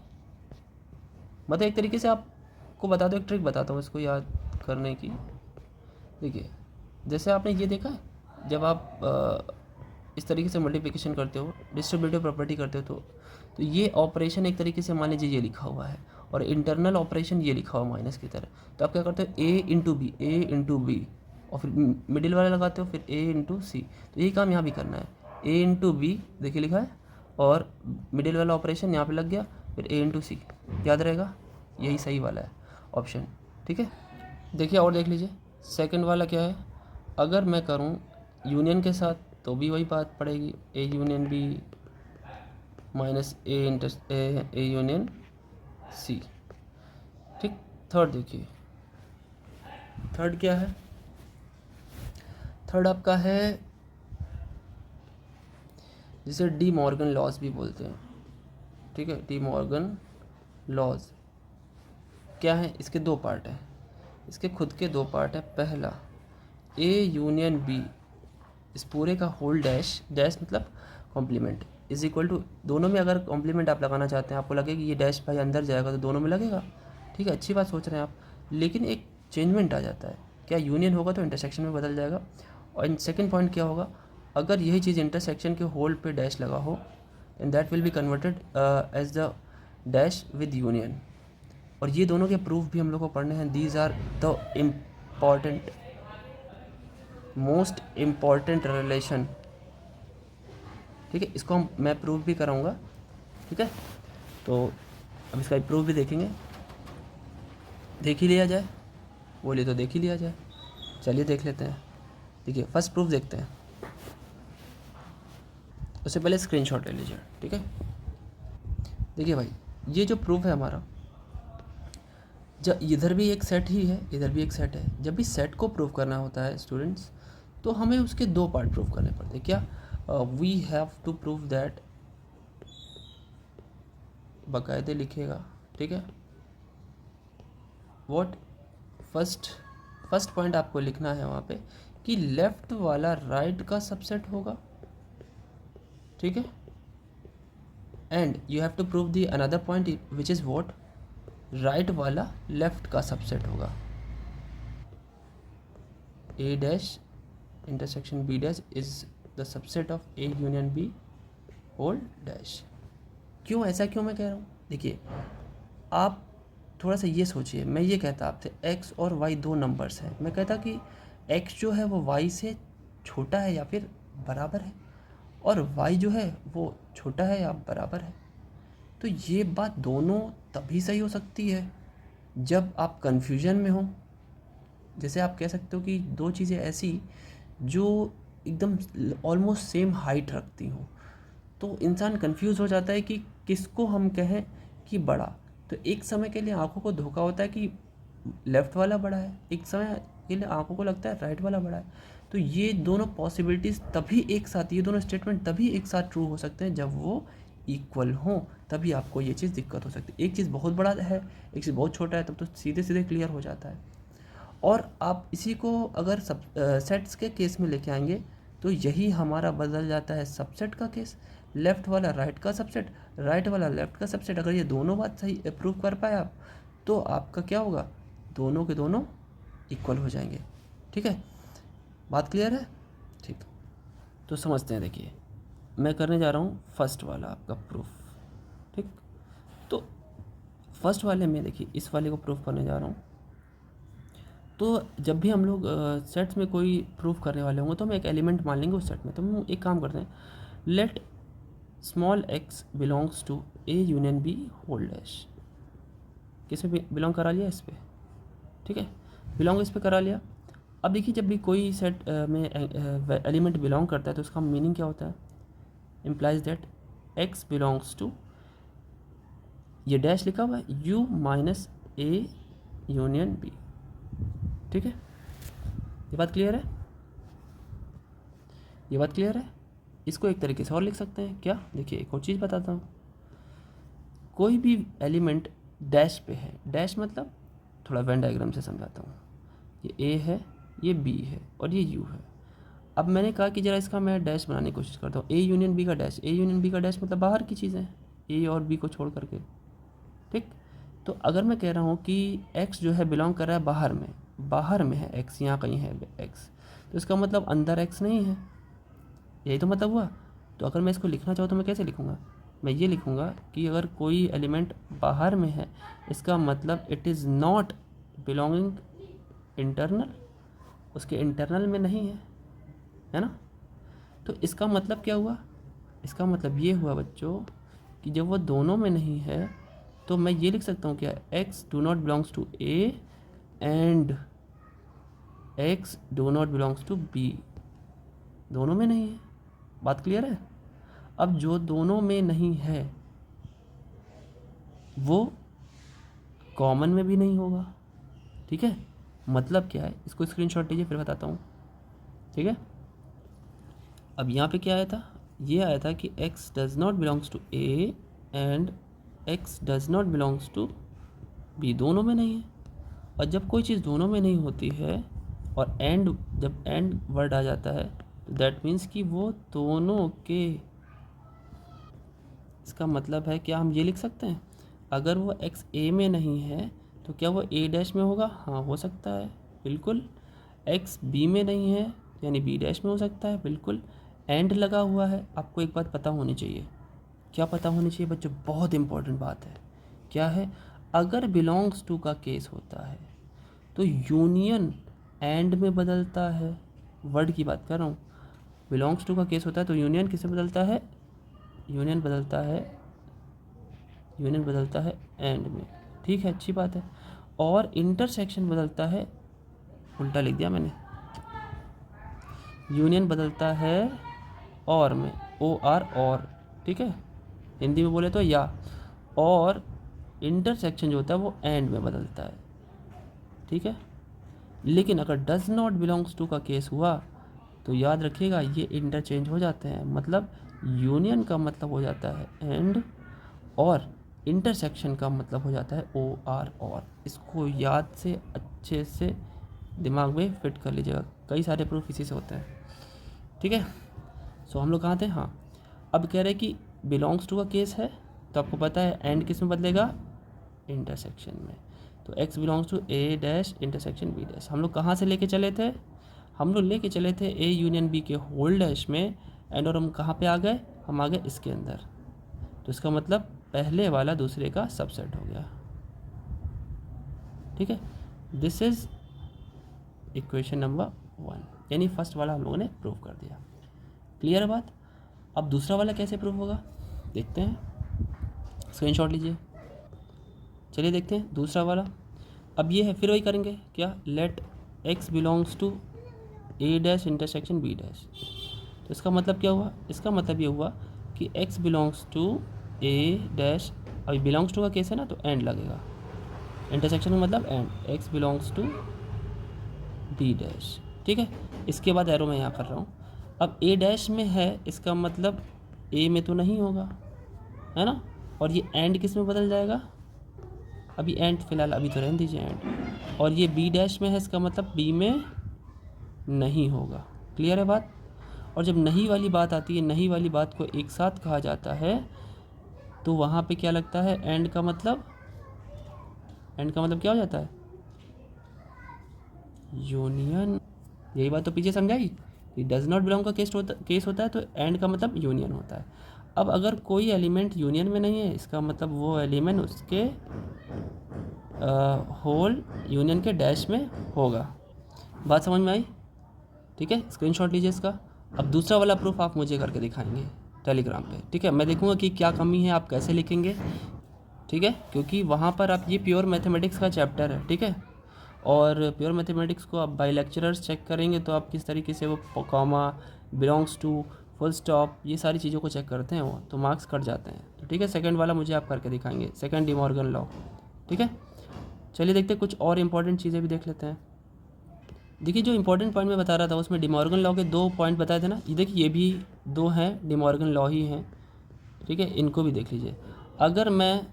मतलब एक तरीके से आपको बता दो, एक ट्रिक बताता हूँ इसको याद करने की। देखिए जैसे आपने ये देखा है, जब आप इस तरीके से मल्टीप्लिकेशन करते हो, डिस्ट्रीब्यूटिव प्रॉपर्टी करते हो, तो ये ऑपरेशन एक तरीके से मान लीजिए ये लिखा हुआ है, और इंटरनल ऑपरेशन ये लिखा हुआ माइनस की तरह, तो आप क्या करते हो, ए इंटू बी, और फिर मिडिल वाला लगाते हो, फिर ए इंटू सी। तो यही काम यहाँ भी करना है, ए इंटू बी देखिए लिखा है, और मिडिल वाला ऑपरेशन यहाँ पे लग गया, फिर ए इंटू सी, याद रहेगा, यही सही वाला है ऑप्शन। ठीक है, देखिए और देख लीजिए सेकंड वाला क्या है, अगर मैं करूँ यूनियन के साथ तो भी वही बात पड़ेगी, A union B minus A union C. ठीक, थर्ड देखिए, थर्ड क्या है, थर्ड आपका है जिसे डी मॉर्गन लॉस भी बोलते हैं। ठीक है, डी मॉर्गन लॉज क्या है, इसके दो पार्ट हैं, इसके खुद के दो पार्ट हैं। पहला ए यूनियन बी, इस पूरे का होल डैश, डैश मतलब कॉम्प्लीमेंट, इज इक्वल टू, दोनों में अगर कॉम्प्लीमेंट आप लगाना चाहते हैं, आपको लगे कि ये डैश भाई अंदर जाएगा तो दोनों में लगेगा, ठीक है, अच्छी बात सोच रहे हैं आप। लेकिन एक चेंजमेंट आ जाता है, क्या यूनियन होगा तो इंटरसेक्शन में बदल जाएगा। और सेकंड पॉइंट क्या होगा, अगर यही चीज़ इंटरसेक्शन के होल पे डैश लगा हो and that will be converted as the dash with union. और ये दोनों के प्रूफ भी हम लोग को पढ़ने हैं। These are the important, most important relation, ठीक है, इसको मैं प्रूफ भी कराऊंगा, ठीक है। तो अब इसका प्रूफ भी देखेंगे, देख ही लिया जाए, बोलिए तो देख ही लिया जाए, चलिए देख लेते हैं। देखिए फर्स्ट प्रूफ देखते हैं, उससे पहले स्क्रीनशॉट ले लीजिए, ठीक है। देखिए भाई, ये जो प्रूफ है हमारा, जब इधर भी एक सेट ही है, इधर भी एक सेट है, जब भी सेट को प्रूव करना होता है स्टूडेंट्स, तो हमें उसके दो पार्ट प्रूव करने पड़ते हैं। क्या, we have to prove that, बाकायदे लिखेगा, ठीक है, व्हाट, फर्स्ट पॉइंट आपको लिखना है वहाँ पे कि लेफ्ट वाला राइट का सबसेट होगा, ठीक है। And you have to prove the another point which is what, right वाला लेफ्ट का सबसेट होगा। A dash intersection B dash is the subset of A union B whole dash. क्यों ऐसा, क्यों मैं कह रहा हूँ, देखिए आप थोड़ा सा ये सोचिए, मैं ये कहता आपसे x और y दो नंबर्स हैं, मैं कहता कि x जो है वो y से छोटा है या फिर बराबर है, और y जो है वो छोटा है या बराबर है। तो ये बात दोनों तभी सही हो सकती है जब आप कन्फ्यूजन में हो। जैसे आप कह सकते हो कि दो चीज़ें ऐसी जो एकदम ऑलमोस्ट सेम हाइट रखती हों, तो इंसान कंफ्यूज हो जाता है कि किसको हम कहें कि बड़ा। तो एक समय के लिए आंखों को धोखा होता है कि लेफ़्ट वाला बड़ा है, एक समय के लिए आंखों को लगता है राइट वाला बड़ा है। तो ये दोनों पॉसिबिलिटीज़ तभी एक साथ, ये दोनों स्टेटमेंट तभी एक साथ ट्रू हो सकते हैं जब वो इक्वल हों, तभी आपको ये चीज़ दिक्कत हो सकती है। एक चीज़ बहुत बड़ा है, एक चीज़ बहुत छोटा है, तब तो सीधे सीधे क्लियर हो जाता है। और आप इसी को अगर सब सेट्स के केस में लेके आएंगे तो यही हमारा बदल जाता है सबसेट का केस, लेफ़्ट वाला राइट का सबसेट, राइट वाला लेफ़्ट का सबसेट। अगर ये दोनों बात सही प्रूव कर पाए आप, तो आपका क्या होगा, दोनों के दोनों इक्वल हो जाएंगे, ठीक है। बात क्लियर है, ठीक। तो समझते हैं, देखिए मैं करने जा रहा हूँ फर्स्ट वाला आपका प्रूफ, ठीक। तो फर्स्ट वाले में देखिए, इस वाले को प्रूफ करने जा रहा हूँ। तो जब भी हम लोग सेट्स में कोई प्रूफ करने वाले होंगे तो हम एक एलिमेंट मान लेंगे उस सेट में। तो हम एक काम करते हैं, let small x belongs to A union B whole dash. किस पे बिलोंग करा लिया, इस पे, ठीक है, बिलोंग इस पे करा लिया। अब देखिए, जब भी कोई सेट में एलिमेंट बिलोंग करता है तो उसका मीनिंग क्या होता है, implies that x belongs to, ये डैश लिखा हुआ है, u minus A union B, ठीक है। ये बात क्लियर है, ये बात क्लियर है। इसको एक तरीके से और लिख सकते हैं, क्या, देखिए एक और चीज़ बताता हूँ। कोई भी एलिमेंट डैश पे है, डैश मतलब थोड़ा वेन डायग्राम से समझाता हूँ, ये ए है, ये बी है और ये यू है। अब मैंने कहा कि ज़रा इसका मैं डैश बनाने की कोशिश करता हूँ, ए यूनियन बी का डैश, ए यूनियन बी का डैश मतलब बाहर की चीज़ें, ए और बी को छोड़ करके, ठीक। तो अगर मैं कह रहा हूँ कि x जो है बिलोंग कर रहा है बाहर में, बाहर में है x, यहाँ कहीं है x, तो इसका मतलब अंदर x नहीं है, यही तो मतलब हुआ। तो अगर मैं इसको लिखना चाहूँ तो मैं कैसे लिखूँगा, मैं ये लिखूँगा कि अगर कोई एलिमेंट बाहर में है, इसका मतलब it is not belonging internal, उसके इंटरनल में नहीं है ना। तो इसका मतलब क्या हुआ, इसका मतलब ये हुआ बच्चों कि जब वो दोनों में नहीं है तो मैं ये लिख सकता हूँ क्या, x do not belongs to a and x do not belongs to b, दोनों में नहीं है। बात क्लियर है। अब जो दोनों में नहीं है वो कॉमन में भी नहीं होगा, ठीक है। मतलब क्या है, इसको स्क्रीनशॉट लीजिए फिर बताता हूँ, ठीक है। अब यहाँ पे क्या आया था, ये आया था कि x does not belongs to a and x does not belongs to B, दोनों में नहीं है। और जब कोई चीज़ दोनों में नहीं होती है और एंड, जब एंड वर्ड आ जाता है तो दैट मीन्स कि वो दोनों के, इसका मतलब है क्या हम ये लिख सकते हैं, अगर वो एक्स ए में नहीं है तो क्या वो ए डैश में होगा? हाँ हो सकता है, बिल्कुल। एक्स बी में नहीं है यानी बी डैश में हो सकता है, बिल्कुल। एंड लगा हुआ है। आपको एक बात पता होनी चाहिए, क्या पता होनी चाहिए बच्चों? बहुत इंपॉर्टेंट बात है। क्या है? अगर बिलोंग्स टू का केस होता है तो यूनियन एंड में बदलता है। वर्ड की बात कर रहा हूँ। बिलोंग्स टू का केस होता है तो यूनियन किसमें बदलता है? यूनियन बदलता है एंड में, ठीक है, अच्छी बात है। और इंटरसेक्शन बदलता है, उल्टा लिख दिया मैंने, यूनियन बदलता है और में, ओ आर और, ठीक है, हिंदी में बोले तो या। और इंटरसेक्शन जो होता है वो एंड में बदलता है, ठीक है। लेकिन अगर डज नॉट बिलोंग्स टू का केस हुआ तो याद रखिएगा ये इंटरचेंज हो जाते हैं। मतलब यूनियन का मतलब हो जाता है एंड और इंटरसेक्शन का मतलब हो जाता है ओ आर और। इसको याद से अच्छे से दिमाग में फिट कर लीजिएगा, कई सारे प्रूफ इसी से होते हैं, ठीक है। सो हम लोग कहाँ थे? हाँ, अब कह रहे हैं कि बिलोंग्स टू का केस है तो आपको पता है एंड किस में बदलेगा? इंटरसेक्शन में। तो x belongs to A dash intersection B dash. हम लोग कहाँ से लेके चले थे? हम लोग लेके चले थे ए यूनियन बी के होल डैश में एंड, और हम कहाँ पे आ गए? हम आ गए इसके अंदर। तो इसका मतलब पहले वाला दूसरे का सबसेट हो गया, ठीक है। दिस इज इक्वेशन नंबर 1, यानी फर्स्ट वाला हम लोगों ने प्रूव कर दिया। क्लियर है बात? अब दूसरा वाला कैसे प्रूव होगा देखते हैं, स्क्रीनशॉट लीजिए। चलिए देखते हैं दूसरा वाला। अब ये है, फिर वही करेंगे क्या, let x belongs to A dash intersection B dash. तो इसका मतलब क्या हुआ? इसका मतलब ये हुआ कि x belongs to A dash, अभी बिलोंग्स टू का केस है ना तो एंड लगेगा, इंटरसेक्शन का मतलब and, x belongs to B dash, ठीक है। इसके बाद एरो मैं यहाँ कर रहा हूँ। अब ए डैश में है, इसका मतलब ए में तो नहीं होगा, है ना। और ये एंड किस में बदल जाएगा? अभी एंड फिलहाल अभी तो रहने दीजिए एंड। और ये बी डैश में है, इसका मतलब बी में नहीं होगा। क्लियर है बात? और जब नहीं वाली बात आती है, नहीं वाली बात को एक साथ कहा जाता है तो वहाँ पे क्या लगता है? एंड का मतलब, एंड का मतलब क्या हो जाता है? यूनियन। यही बात तो पीछे समझाई कि डज नॉट बिलोंग का केस होता है तो एंड का मतलब यूनियन होता है। अब अगर कोई एलिमेंट यूनियन में नहीं है, इसका मतलब वो एलिमेंट उसके होल यूनियन के डैश में होगा। बात समझ में आई? ठीक है, स्क्रीनशॉट लीजिए इसका। अब दूसरा वाला प्रूफ आप मुझे करके दिखाएंगे टेलीग्राम पे, ठीक है। मैं देखूंगा कि क्या कमी है, आप कैसे लिखेंगे, ठीक है, क्योंकि वहाँ पर आप, ये प्योर मैथमेटिक्स का चैप्टर है, ठीक है। और प्योर मैथमेटिक्स को आप बाई लेक्चरर्स चेक करेंगे तो आप किस तरीके से वो comma, belongs to, full stop, ये सारी चीज़ों को चेक करते हैं वो, तो मार्क्स कट जाते हैं। तो ठीक है, सेकंड वाला मुझे आप करके दिखाएंगे, सेकंड डिमॉर्गन लॉ, ठीक है। चलिए देखते हैं, कुछ और इंपॉर्टेंट चीज़ें भी देख लेते हैं। देखिए, जो इंपॉर्टेंट पॉइंट मैं बता रहा था उसमें डिमॉर्गन लॉ के 2 पॉइंट बताए थे ना, ये देखिए ये भी 2 हैं, डिमॉर्गन लॉ ही हैं, ठीक है, इनको भी देख लीजिए। अगर मैं,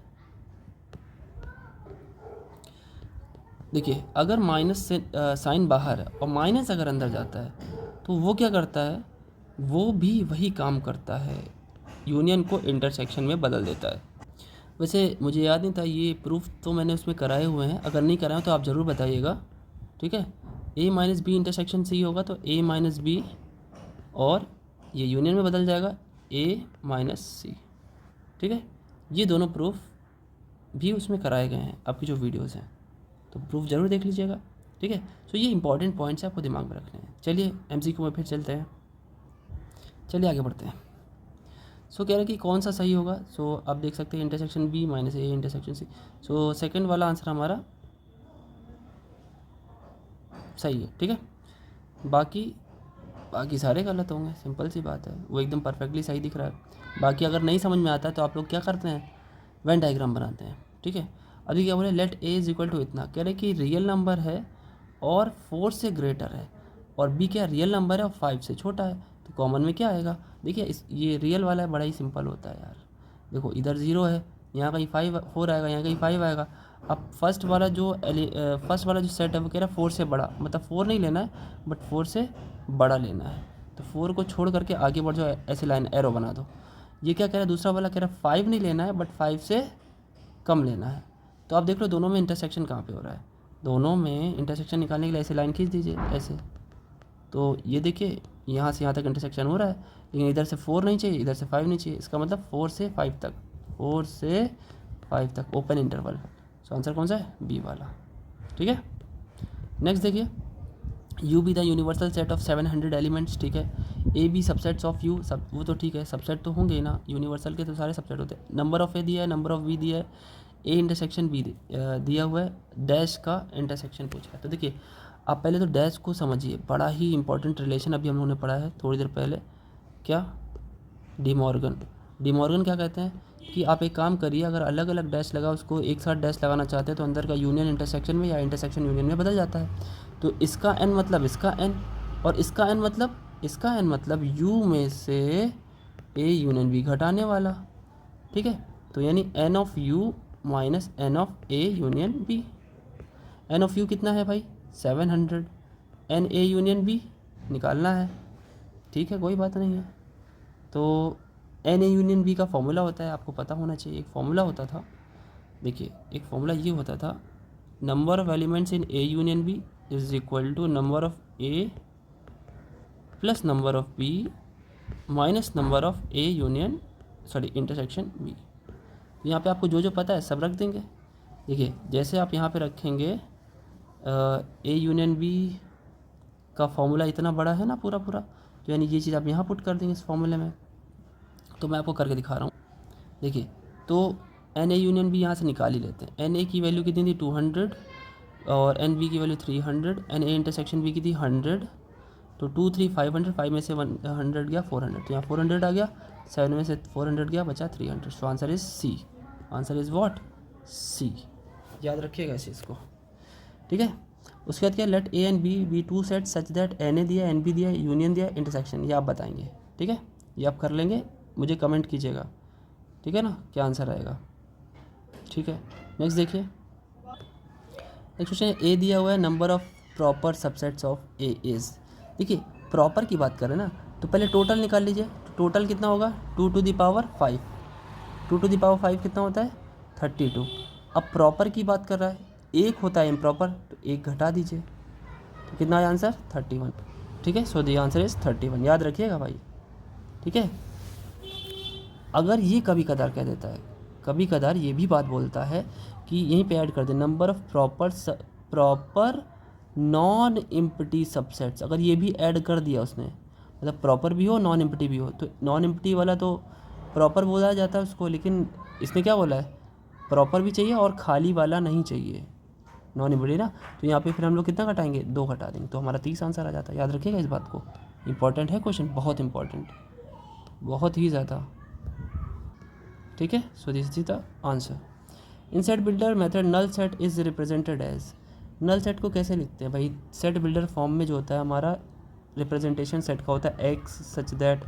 देखिए अगर माइनस से साइन बाहर है और माइनस अगर अंदर जाता है तो वो क्या करता है? वो भी वही काम करता है, यूनियन को इंटरसेक्शन में बदल देता है। वैसे मुझे याद नहीं था, ये प्रूफ तो मैंने उसमें कराए हुए हैं, अगर नहीं कराए तो आप ज़रूर बताइएगा, ठीक है। A minus B intersection C होगा तो ए माइनस बी, और ये यूनियन में बदल जाएगा ए माइनस सी, ठीक है। ये दोनों प्रूफ भी उसमें कराए गए हैं, आपकी जो वीडियोज़ हैं, तो प्रूफ ज़रूर देख लीजिएगा, ठीक है। सो ये इंपॉर्टेंट पॉइंट्स आपको दिमाग में रखने हैं। चलिए एमसीक्यू में फिर चलते हैं, चलिए आगे बढ़ते हैं। सो कह रहे हैं कि कौन सा सही होगा। सो आप देख सकते हैं intersection B minus A intersection C. So second वाला आंसर हमारा सही है, ठीक है। बाकी बाकी सारे गलत होंगे, सिंपल सी बात है, वो एकदम परफेक्टली सही दिख रहा है। बाकी अगर नहीं समझ में आता है तो आप लोग क्या करते हैं? वेन डायग्राम बनाते हैं, ठीक है। अभी क्या बोले, let A is equal to इतना, कह रहे कि रियल नंबर है और 4 से ग्रेटर है, और बी क्या रियल नंबर है और 5 से छोटा है, तो कॉमन में क्या आएगा? देखिए ये रियल वाला है, बड़ा ही सिंपल होता है यार। देखो इधर 0 है यहाँ कहीं 4 आएगा, यहाँ कहीं 5 आएगा। अब फर्स्ट वाला जो सेट है वो कह रहा है 4 से बड़ा, मतलब 4 नहीं लेना है बट 4 से बड़ा लेना है। तो 4 को छोड़ करके आगे बढ़ जाओ, ऐसे लाइन एरो बना दो। ये क्या कह रहा है, दूसरा वाला कह रहा है 5 नहीं लेना है बट 5 से कम लेना है। तो आप देख लो दोनों में इंटरसेक्शन कहाँ पे हो रहा है। दोनों में इंटरसेक्शन निकालने के लिए ऐसे लाइन खींच दीजिए ऐसे। तो ये देखिए यहाँ से यहाँ तक इंटरसेक्शन हो रहा है, लेकिन इधर से 4 नहीं चाहिए, इधर से 5 नहीं चाहिए। इसका मतलब 4 से 5 तक, 4 से 5 तक ओपन इंटरवल। सो आंसर कौन सा है, बी वाला। ठीक है, नेक्स्ट देखिए, U be the universal set of 700 elements. ठीक है, A B subsets of U, सब वो तो ठीक है, सबसेट तो होंगे ही ना, यूनिवर्सल के तो सारे सबसेट होते हैं। नंबर ऑफ ए दिया है, नंबर ऑफ बी दिया है, ए इंटरसेक्शन बी दिया हुआ है, डैश का इंटरसेक्शन पूछा है। तो देखिए आप पहले तो डैश को समझिए, बड़ा ही इंपॉर्टेंट रिलेशन अभी हम लोगों ने पढ़ा है थोड़ी देर पहले। क्या, डिमॉर्गन क्या कहते हैं कि आप एक काम करिए, अगर अलग अलग डैश लगा उसको एक साथ डैश लगाना चाहते हैं तो अंदर का यूनियन इंटरसेक्शन में या इंटरसेक्शन यूनियन में बदल जाता है। तो इसका एन मतलब इसका एन, और इसका एन मतलब यू में से ए यूनियन बी घटाने वाला। ठीक है, तो यानी n of U minus n of A union B. N of U कितना है भाई, 700, एन ए यूनियन बी निकालना है। ठीक है, कोई बात नहीं है। तो एन ए यूनियन बी का फॉर्मूला होता है, आपको पता होना चाहिए। एक फॉर्मूला होता था, देखिए एक फॉर्मूला ये होता था, number of elements in A union B is equal to number of A plus number of B minus number of A union intersection B. यहाँ पे आपको जो जो पता है सब रख देंगे। देखिए जैसे आप यहाँ पे रखेंगे ए यूनियन बी का फॉर्मूला इतना बड़ा है ना पूरा, तो यानी ये चीज़ आप यहाँ पुट कर देंगे इस फॉर्मूले में। तो मैं आपको करके दिखा रहा हूँ। देखिए तो एन ए यूनियन बी यहाँ से निकाल ही लेते हैं। एन ए की वैल्यू कितनी थी 200 और एन बी की value 300, n A intersection B की थी 100। तो 2 3 500, 5 में से 100 गया 400, तो यहाँ 400 आ गया, 7 में से 400 गया, बचा 300। So answer is C. Answer is what, C. याद रखिएगा इस चीज़ को। ठीक है, उसके बाद क्या, let A and B be two set such that n A दिया, एन बी दिया, यूनियन दिया, इंटरसेक्शन, ये आप बताएंगे। ठीक है, ये आप कर लेंगे, मुझे कमेंट कीजिएगा। ठीक है ना, क्या आंसर आएगा। ठीक है, नेक्स्ट देखिए, नेक्स्ट क्वेश्चन ए दिया हुआ है, number of proper subsets of A is. देखिए प्रॉपर की बात करें ना तो पहले टोटल निकाल लीजिए। तो टोटल कितना होगा, 2 to the power 5, 2 to the power 5 कितना होता है 32। अब प्रॉपर की बात कर रहा है, एक होता है इम्प्रॉपर, तो एक घटा दीजिए, तो कितना है आंसर 31। ठीक है, सो द आंसर इज 31, याद रखिएगा भाई। ठीक है, अगर ये कभी कदार कह देता है, कभी कदार ये भी बात बोलता है कि यहीं पे ऐड कर दे number of proper non empty subsets, अगर ये भी ऐड कर दिया उसने, मतलब प्रॉपर भी हो नॉन एम्प्टी भी हो, तो नॉन एम्प्टी वाला तो प्रॉपर बोला जाता है उसको, लेकिन इसने क्या बोला है, प्रॉपर भी चाहिए और खाली वाला नहीं चाहिए, नॉन एम्प्टी ना। तो यहाँ पे फिर हम लोग कितना घटाएंगे, 2 घटा देंगे, तो हमारा 30 आंसर आ जाता है। याद रखिएगा इस बात को, इंपॉर्टेंट है क्वेश्चन, बहुत इंपॉर्टेंट, बहुत ही ज़्यादा। ठीक है, so this is the answer. In set builder method null set is represented as, null set को कैसे लिखते हैं भाई, सेट बिल्डर फॉर्म में जो होता है हमारा रिप्रेजेंटेशन सेट का होता है एक्स सच दैट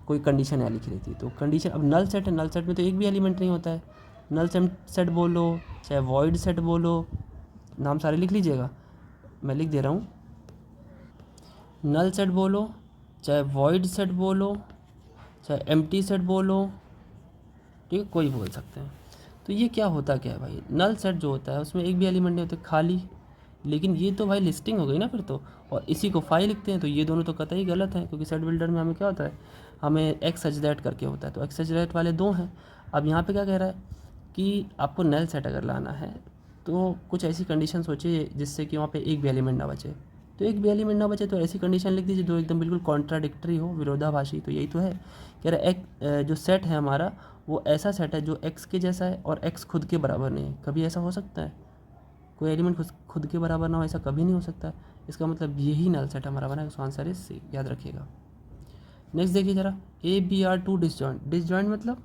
कोई कंडीशन है लिखी रहती है, तो कंडीशन, अब नल सेट है, नल सेट में तो एक भी एलिमेंट नहीं होता है। नल सेट बोलो चाहे वॉइड सेट बोलो, नाम सारे लिख लीजिएगा, मैं लिख दे रहा हूँ। नल सेट बोलो चाहे वॉइड सेट बोलो चाहे एम्प्टी सेट बोलो, ठीक है, कोई बोल सकते हैं। तो ये क्या होता क्या है भाई, नल सेट जो होता है उसमें एक भी एलिमेंट नहीं होते, खाली। लेकिन ये तो भाई लिस्टिंग हो गई ना फिर तो, और इसी को फाइल लिखते हैं, तो ये दोनों तो कतई गलत है, क्योंकि सेट बिल्डर में हमें क्या होता है, हमें एक्स सच दैट करके होता है, तो एक्स सच दैट वाले 2 हैं। अब यहाँ पे क्या कह रहा है कि आपको नल सेट अगर लाना है तो कुछ ऐसी कंडीशन सोचिए जिससे कि वहाँ पे एक भी एलिमेंट ना बचे। तो एक भी एलिमेंट ना बचे तो ऐसी कंडीशन लिख दीजिए जो एकदम बिल्कुल कॉन्ट्राडिक्टरी हो, विरोधाभासी। तो यही तो है, कह रहा है एक जो सेट है हमारा वो ऐसा सेट है जो एक्स के जैसा है और एक्स खुद के बराबर नहीं है। कभी ऐसा हो सकता है, कोई एलिमेंट खुद के बराबर ना हो, ऐसा कभी नहीं हो सकता। इसका मतलब यही नल सेट हमारा बना है, उसका आंसर इज सी, याद रखिएगा। नेक्स्ट देखिए जरा, A B are two disjoint, disjoint मतलब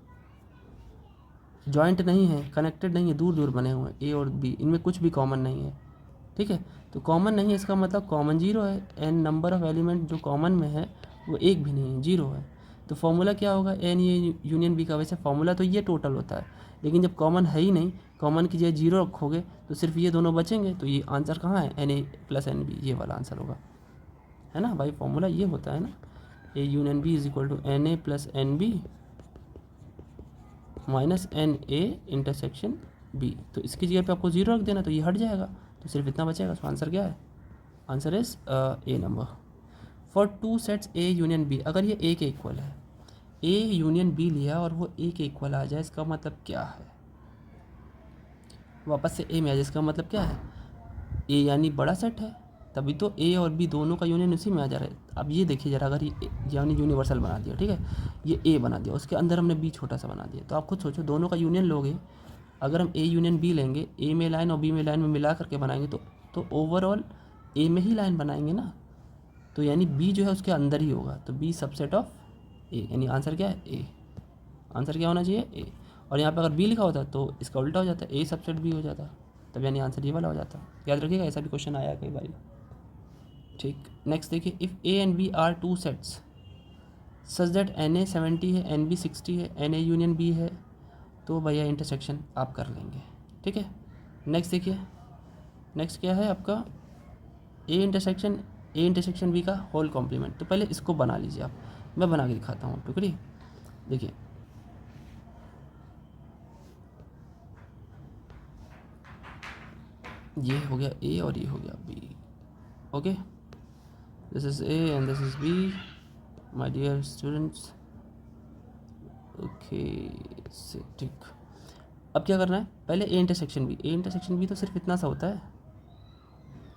जॉइंट नहीं है, कनेक्टेड नहीं है, दूर दूर बने हुए हैं ए और बी, इनमें कुछ भी कॉमन नहीं है। ठीक है, तो कॉमन नहीं है इसका मतलब कॉमन 0 है, एन नंबर ऑफ एलिमेंट जो कॉमन में है वो एक भी नहीं है, 0 है। तो फॉर्मूला क्या होगा, एन ए यूनियन बी का। वैसे फॉर्मूला तो ये टोटल होता है, लेकिन जब कॉमन है ही नहीं, कॉमन की जगह जीरो रखोगे तो सिर्फ ये दोनों बचेंगे, तो ये आंसर कहाँ है, n A plus n B, ये वाला आंसर होगा, है ना भाई। फॉर्मूला ये होता है ना, A union B is equal to n A plus n B minus n A intersection B. तो इसकी जगह पे आपको जीरो रख देना, तो ये हट जाएगा, तो सिर्फ इतना बचेगा। तो आंसर क्या है, answer is a number. For two sets A union B, अगर ये ए के इक्वल है, ए यूनियन बी लिया और वो ए के इक्वल आ जाए, इसका मतलब क्या है, वापस से ए में आ जाए, इसका मतलब क्या है, ए यानी बड़ा सेट है, तभी तो ए और बी दोनों का यूनियन उसी में आ जा रहा है। अब ये देखिए जरा, अगर ये यानी यूनिवर्सल बना दिया, ठीक है, ये ए बना दिया, उसके अंदर हमने बी छोटा सा बना दिया, तो आप खुद सोचो दोनों का यूनियन लोगे, अगर हम ए यूनियन बी लेंगे, ए में लाइन और बी में लाइन में मिला करके बनाएंगे, तो ओवरऑल ए में ही लाइन बनाएंगे ना, तो यानी बी जो है उसके अंदर ही होगा, तो बी सबसेट ऑफ ए, यानी आंसर क्या है, ए। आंसर क्या होना चाहिए, ए। और यहाँ पे अगर बी लिखा होता तो इसका उल्टा हो जाता, ए सबसेट बी हो जाता, तब यानी आंसर ये वाला हो जाता। याद रखिएगा, ऐसा भी क्वेश्चन आया कई बार। ठीक, नेक्स्ट देखिए, if A and B are two sets such that n A 70 है, एन बी 60 है, एन ए यूनियन बी है, तो भैया इंटरसेक्शन आप कर लेंगे, ठीक है। नेक्स्ट देखिए, नेक्स्ट क्या है आपका, ए इंटरसेक्शन बी का होल कॉम्प्लीमेंट। तो पहले इसको बना लीजिए आप, मैं बना के दिखाता हूँ टुकड़ी। देखिए ये हो गया ए और ये हो गया B, okay, this is A and this is B my dear students, okay से ठीक। अब क्या करना है, पहले ए इंटरसेक्शन बी तो सिर्फ इतना सा होता है,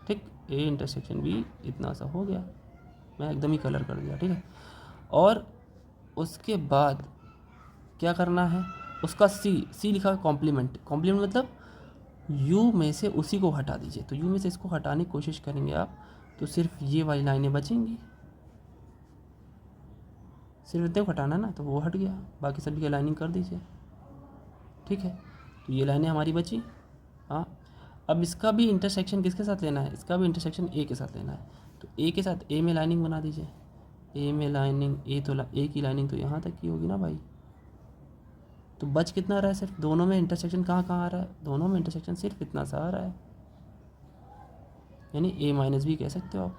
ठीक, ए इंटरसेक्शन बी इतना सा हो गया, मैं एकदम ही कलर कर दिया, ठीक है। और उसके बाद क्या करना है, उसका सी लिखा कॉम्प्लीमेंट मतलब यू में से उसी को हटा दीजिए, तो यू में से इसको हटाने की कोशिश करेंगे आप, तो सिर्फ ये वाली लाइनें बचेंगी, सिर्फ इतने को हटाना ना, तो वो हट गया, बाकी सभी की लाइनिंग कर दीजिए, ठीक है। तो ये लाइनें हमारी बची। हाँ, अब इसका भी इंटरसेक्शन किसके साथ लेना है, इसका भी इंटरसेक्शन ए के साथ लेना है, तो ए के साथ ए में लाइनिंग बना दीजिए, ए में लाइनिंग, ए की लाइनिंग तो यहाँ तक की होगी ना भाई, तो बच कितना रहा है, सिर्फ दोनों में इंटरसेक्शन कहाँ आ रहा है, दोनों में इंटरसेक्शन सिर्फ इतना सा आ रहा है, यानी ए माइनस बी कह सकते हो आप,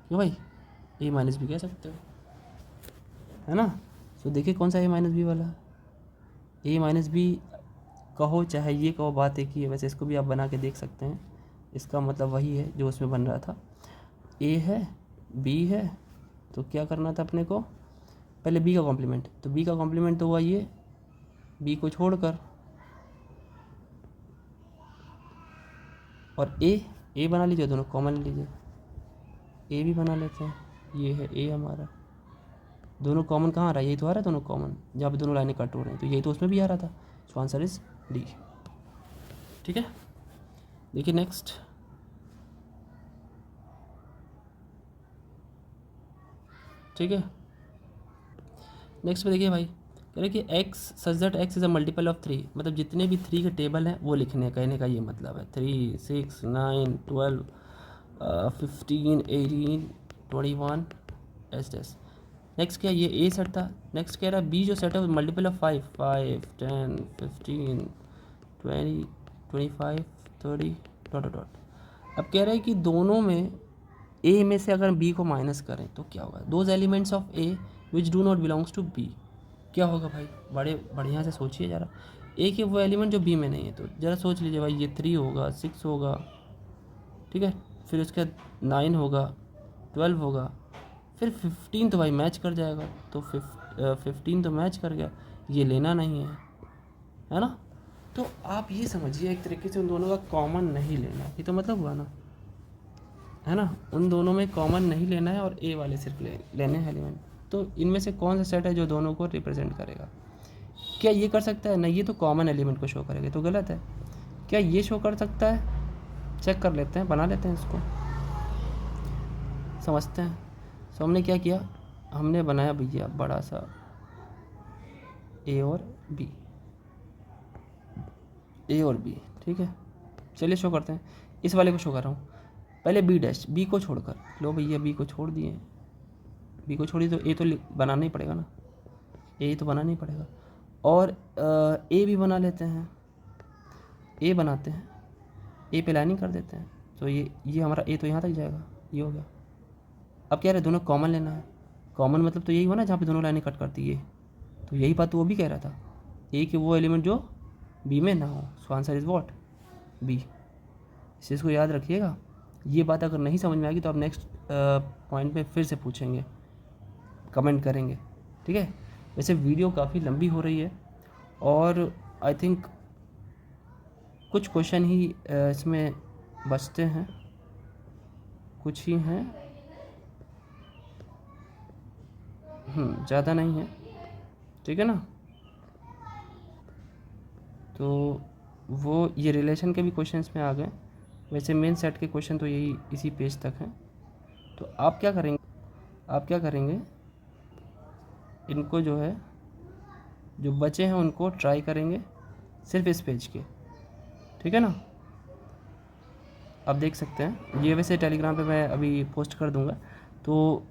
क्यों भाई, ए माइनस बी कह सकते हो, है ना। तो देखिए कौन सा ए माइनस बी वाला, ए माइनस बी कहो चाहे ये कहो, बात एक ही है। वैसे इसको भी आप बना के देख सकते हैं, इसका मतलब वही है जो उसमें बन रहा था, ए है बी है, तो क्या करना था अपने को, पहले बी का कॉम्प्लीमेंट, तो बी का कॉम्प्लीमेंट तो हुआ ये, बी को छोड़कर, और ए बना लीजिए, दोनों कॉमन लीजिए, ए भी बना लेते हैं, ये है ए हमारा, दोनों कॉमन कहाँ आ रहा है, यही तो आ रहा है दोनों कॉमन, जहाँ पे दोनों लाइनें कट हो रही हैं, तो यही तो उसमें भी आ रहा था, सो आंसर इज डी, ठीक है। देखिए नेक्स्ट, ठीक है, नेक्स्ट पे देखिए भाई, कह रहे कि x such that x is a multiple of 3, मतलब जितने भी 3 के टेबल हैं वो लिखने, कहने का ये मतलब है, 3 6 9 12 15 18 21 एस। नेक्स्ट क्या, ये ए सेट था, नेक्स्ट कह रहा है बी जो सेट है वो मल्टीपल ऑफ 5 10 15 20 25 30 डॉट डॉट। अब कह रहा है कि दोनों में ए में से अगर बी को माइनस करें तो क्या होगा, those elements of A which do not belongs to B, क्या होगा भाई, बड़े बढ़िया से सोचिए ज़रा, ए के वो एलिमेंट जो बी में नहीं है, तो ज़रा सोच लीजिए भाई, ये 3 होगा, 6 होगा, ठीक है, फिर उसके 9 होगा, 12 होगा, फिर 15 तो भाई मैच कर जाएगा, तो 15 तो मैच कर गया, ये लेना नहीं है ना। तो आप ये समझिए एक तरीके से उन दोनों का कॉमन नहीं लेना, ये तो मतलब हुआ ना, है ना, उन दोनों में कॉमन नहीं लेना है और ए वाले सिर्फ लेने हैं एलिमेंट। तो इनमें से कौन सा सेट है जो दोनों को रिप्रेजेंट करेगा, क्या ये कर सकता है, नहीं ये तो कॉमन एलिमेंट को शो करेगा, तो गलत है। क्या ये शो कर सकता है, चेक कर लेते हैं, बना लेते हैं इसको, समझते हैं। सो हमने क्या किया, हमने बनाया भैया बड़ा सा ए और बी, ठीक है, चलिए शो करते हैं, इस वाले को शो कर रहा हूँ, पहले बी डैश, बी को छोड़कर, लो भैया बी को छोड़ दिए, बी को छोड़िए तो ए तो बनाना ही पड़ेगा ना, ए तो बनाना ही पड़ेगा। और ए भी बना लेते हैं, ए बनाते हैं, ए पे लाइनिंग कर देते हैं, तो ये हमारा ए तो यहाँ तक जाएगा, ये हो गया। अब क्या रहे, दोनों कॉमन लेना है। कॉमन मतलब तो यही हुआ ना जहाँ पे दोनों लाइनें कट करती है, तो यही बात तो वो भी कह रहा था, ए के वो एलिमेंट जो बी में ना हो। So answer is what, B. इस चीज़ को याद रखिएगा। ये बात अगर नहीं समझ में आएगी तो आप नेक्स्ट पॉइंट में फिर से पूछेंगे, कमेंट करेंगे, ठीक है। वैसे वीडियो काफ़ी लंबी हो रही है और आई थिंक कुछ क्वेश्चन ही इसमें बचते हैं, कुछ ही हैं, ज़्यादा नहीं है, ठीक है ना। तो वो ये रिलेशन के भी क्वेश्चंस में आ गए। वैसे मेन सेट के क्वेश्चन तो यही इसी पेज तक हैं। तो आप क्या करेंगे, इनको जो है, जो बचे हैं उनको ट्राई करेंगे सिर्फ इस पेज के, ठीक है ना। आप देख सकते हैं, ये वैसे टेलीग्राम पे मैं अभी पोस्ट कर दूंगा, तो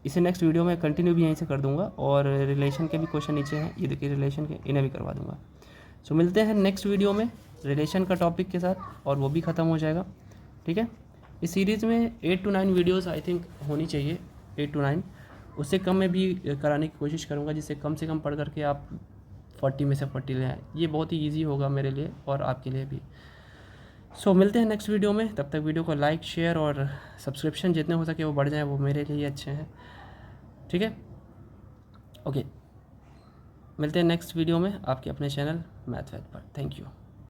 इसे नेक्स्ट वीडियो में कंटिन्यू भी यहीं से कर दूंगा। और रिलेशन के भी क्वेश्चन नीचे हैं, ये देखिए रिलेशन के, इन्हें भी करवा दूंगा। सो मिलते हैं नेक्स्ट वीडियो में रिलेशन का टॉपिक के साथ, और वो भी ख़त्म हो जाएगा, ठीक है। इस सीरीज़ में 8 to 9 वीडियोस आई थिंक होनी चाहिए, 8 to 9, उससे कम में भी कराने की कोशिश करूँगा, जिससे कम से कम पढ़ करके आप 40 में से 40 ले आए। ये बहुत ही ईजी होगा मेरे लिए और आपके लिए भी। सो मिलते हैं नेक्स्ट वीडियो में, तब तक वीडियो को लाइक, शेयर और सब्सक्रिप्शन जितने हो सके वो बढ़ जाए, वो मेरे लिए अच्छे हैं, ठीक है। ओके, मिलते हैं नेक्स्ट वीडियो में आपके अपने चैनल मैथ वैथ पर। Thank you.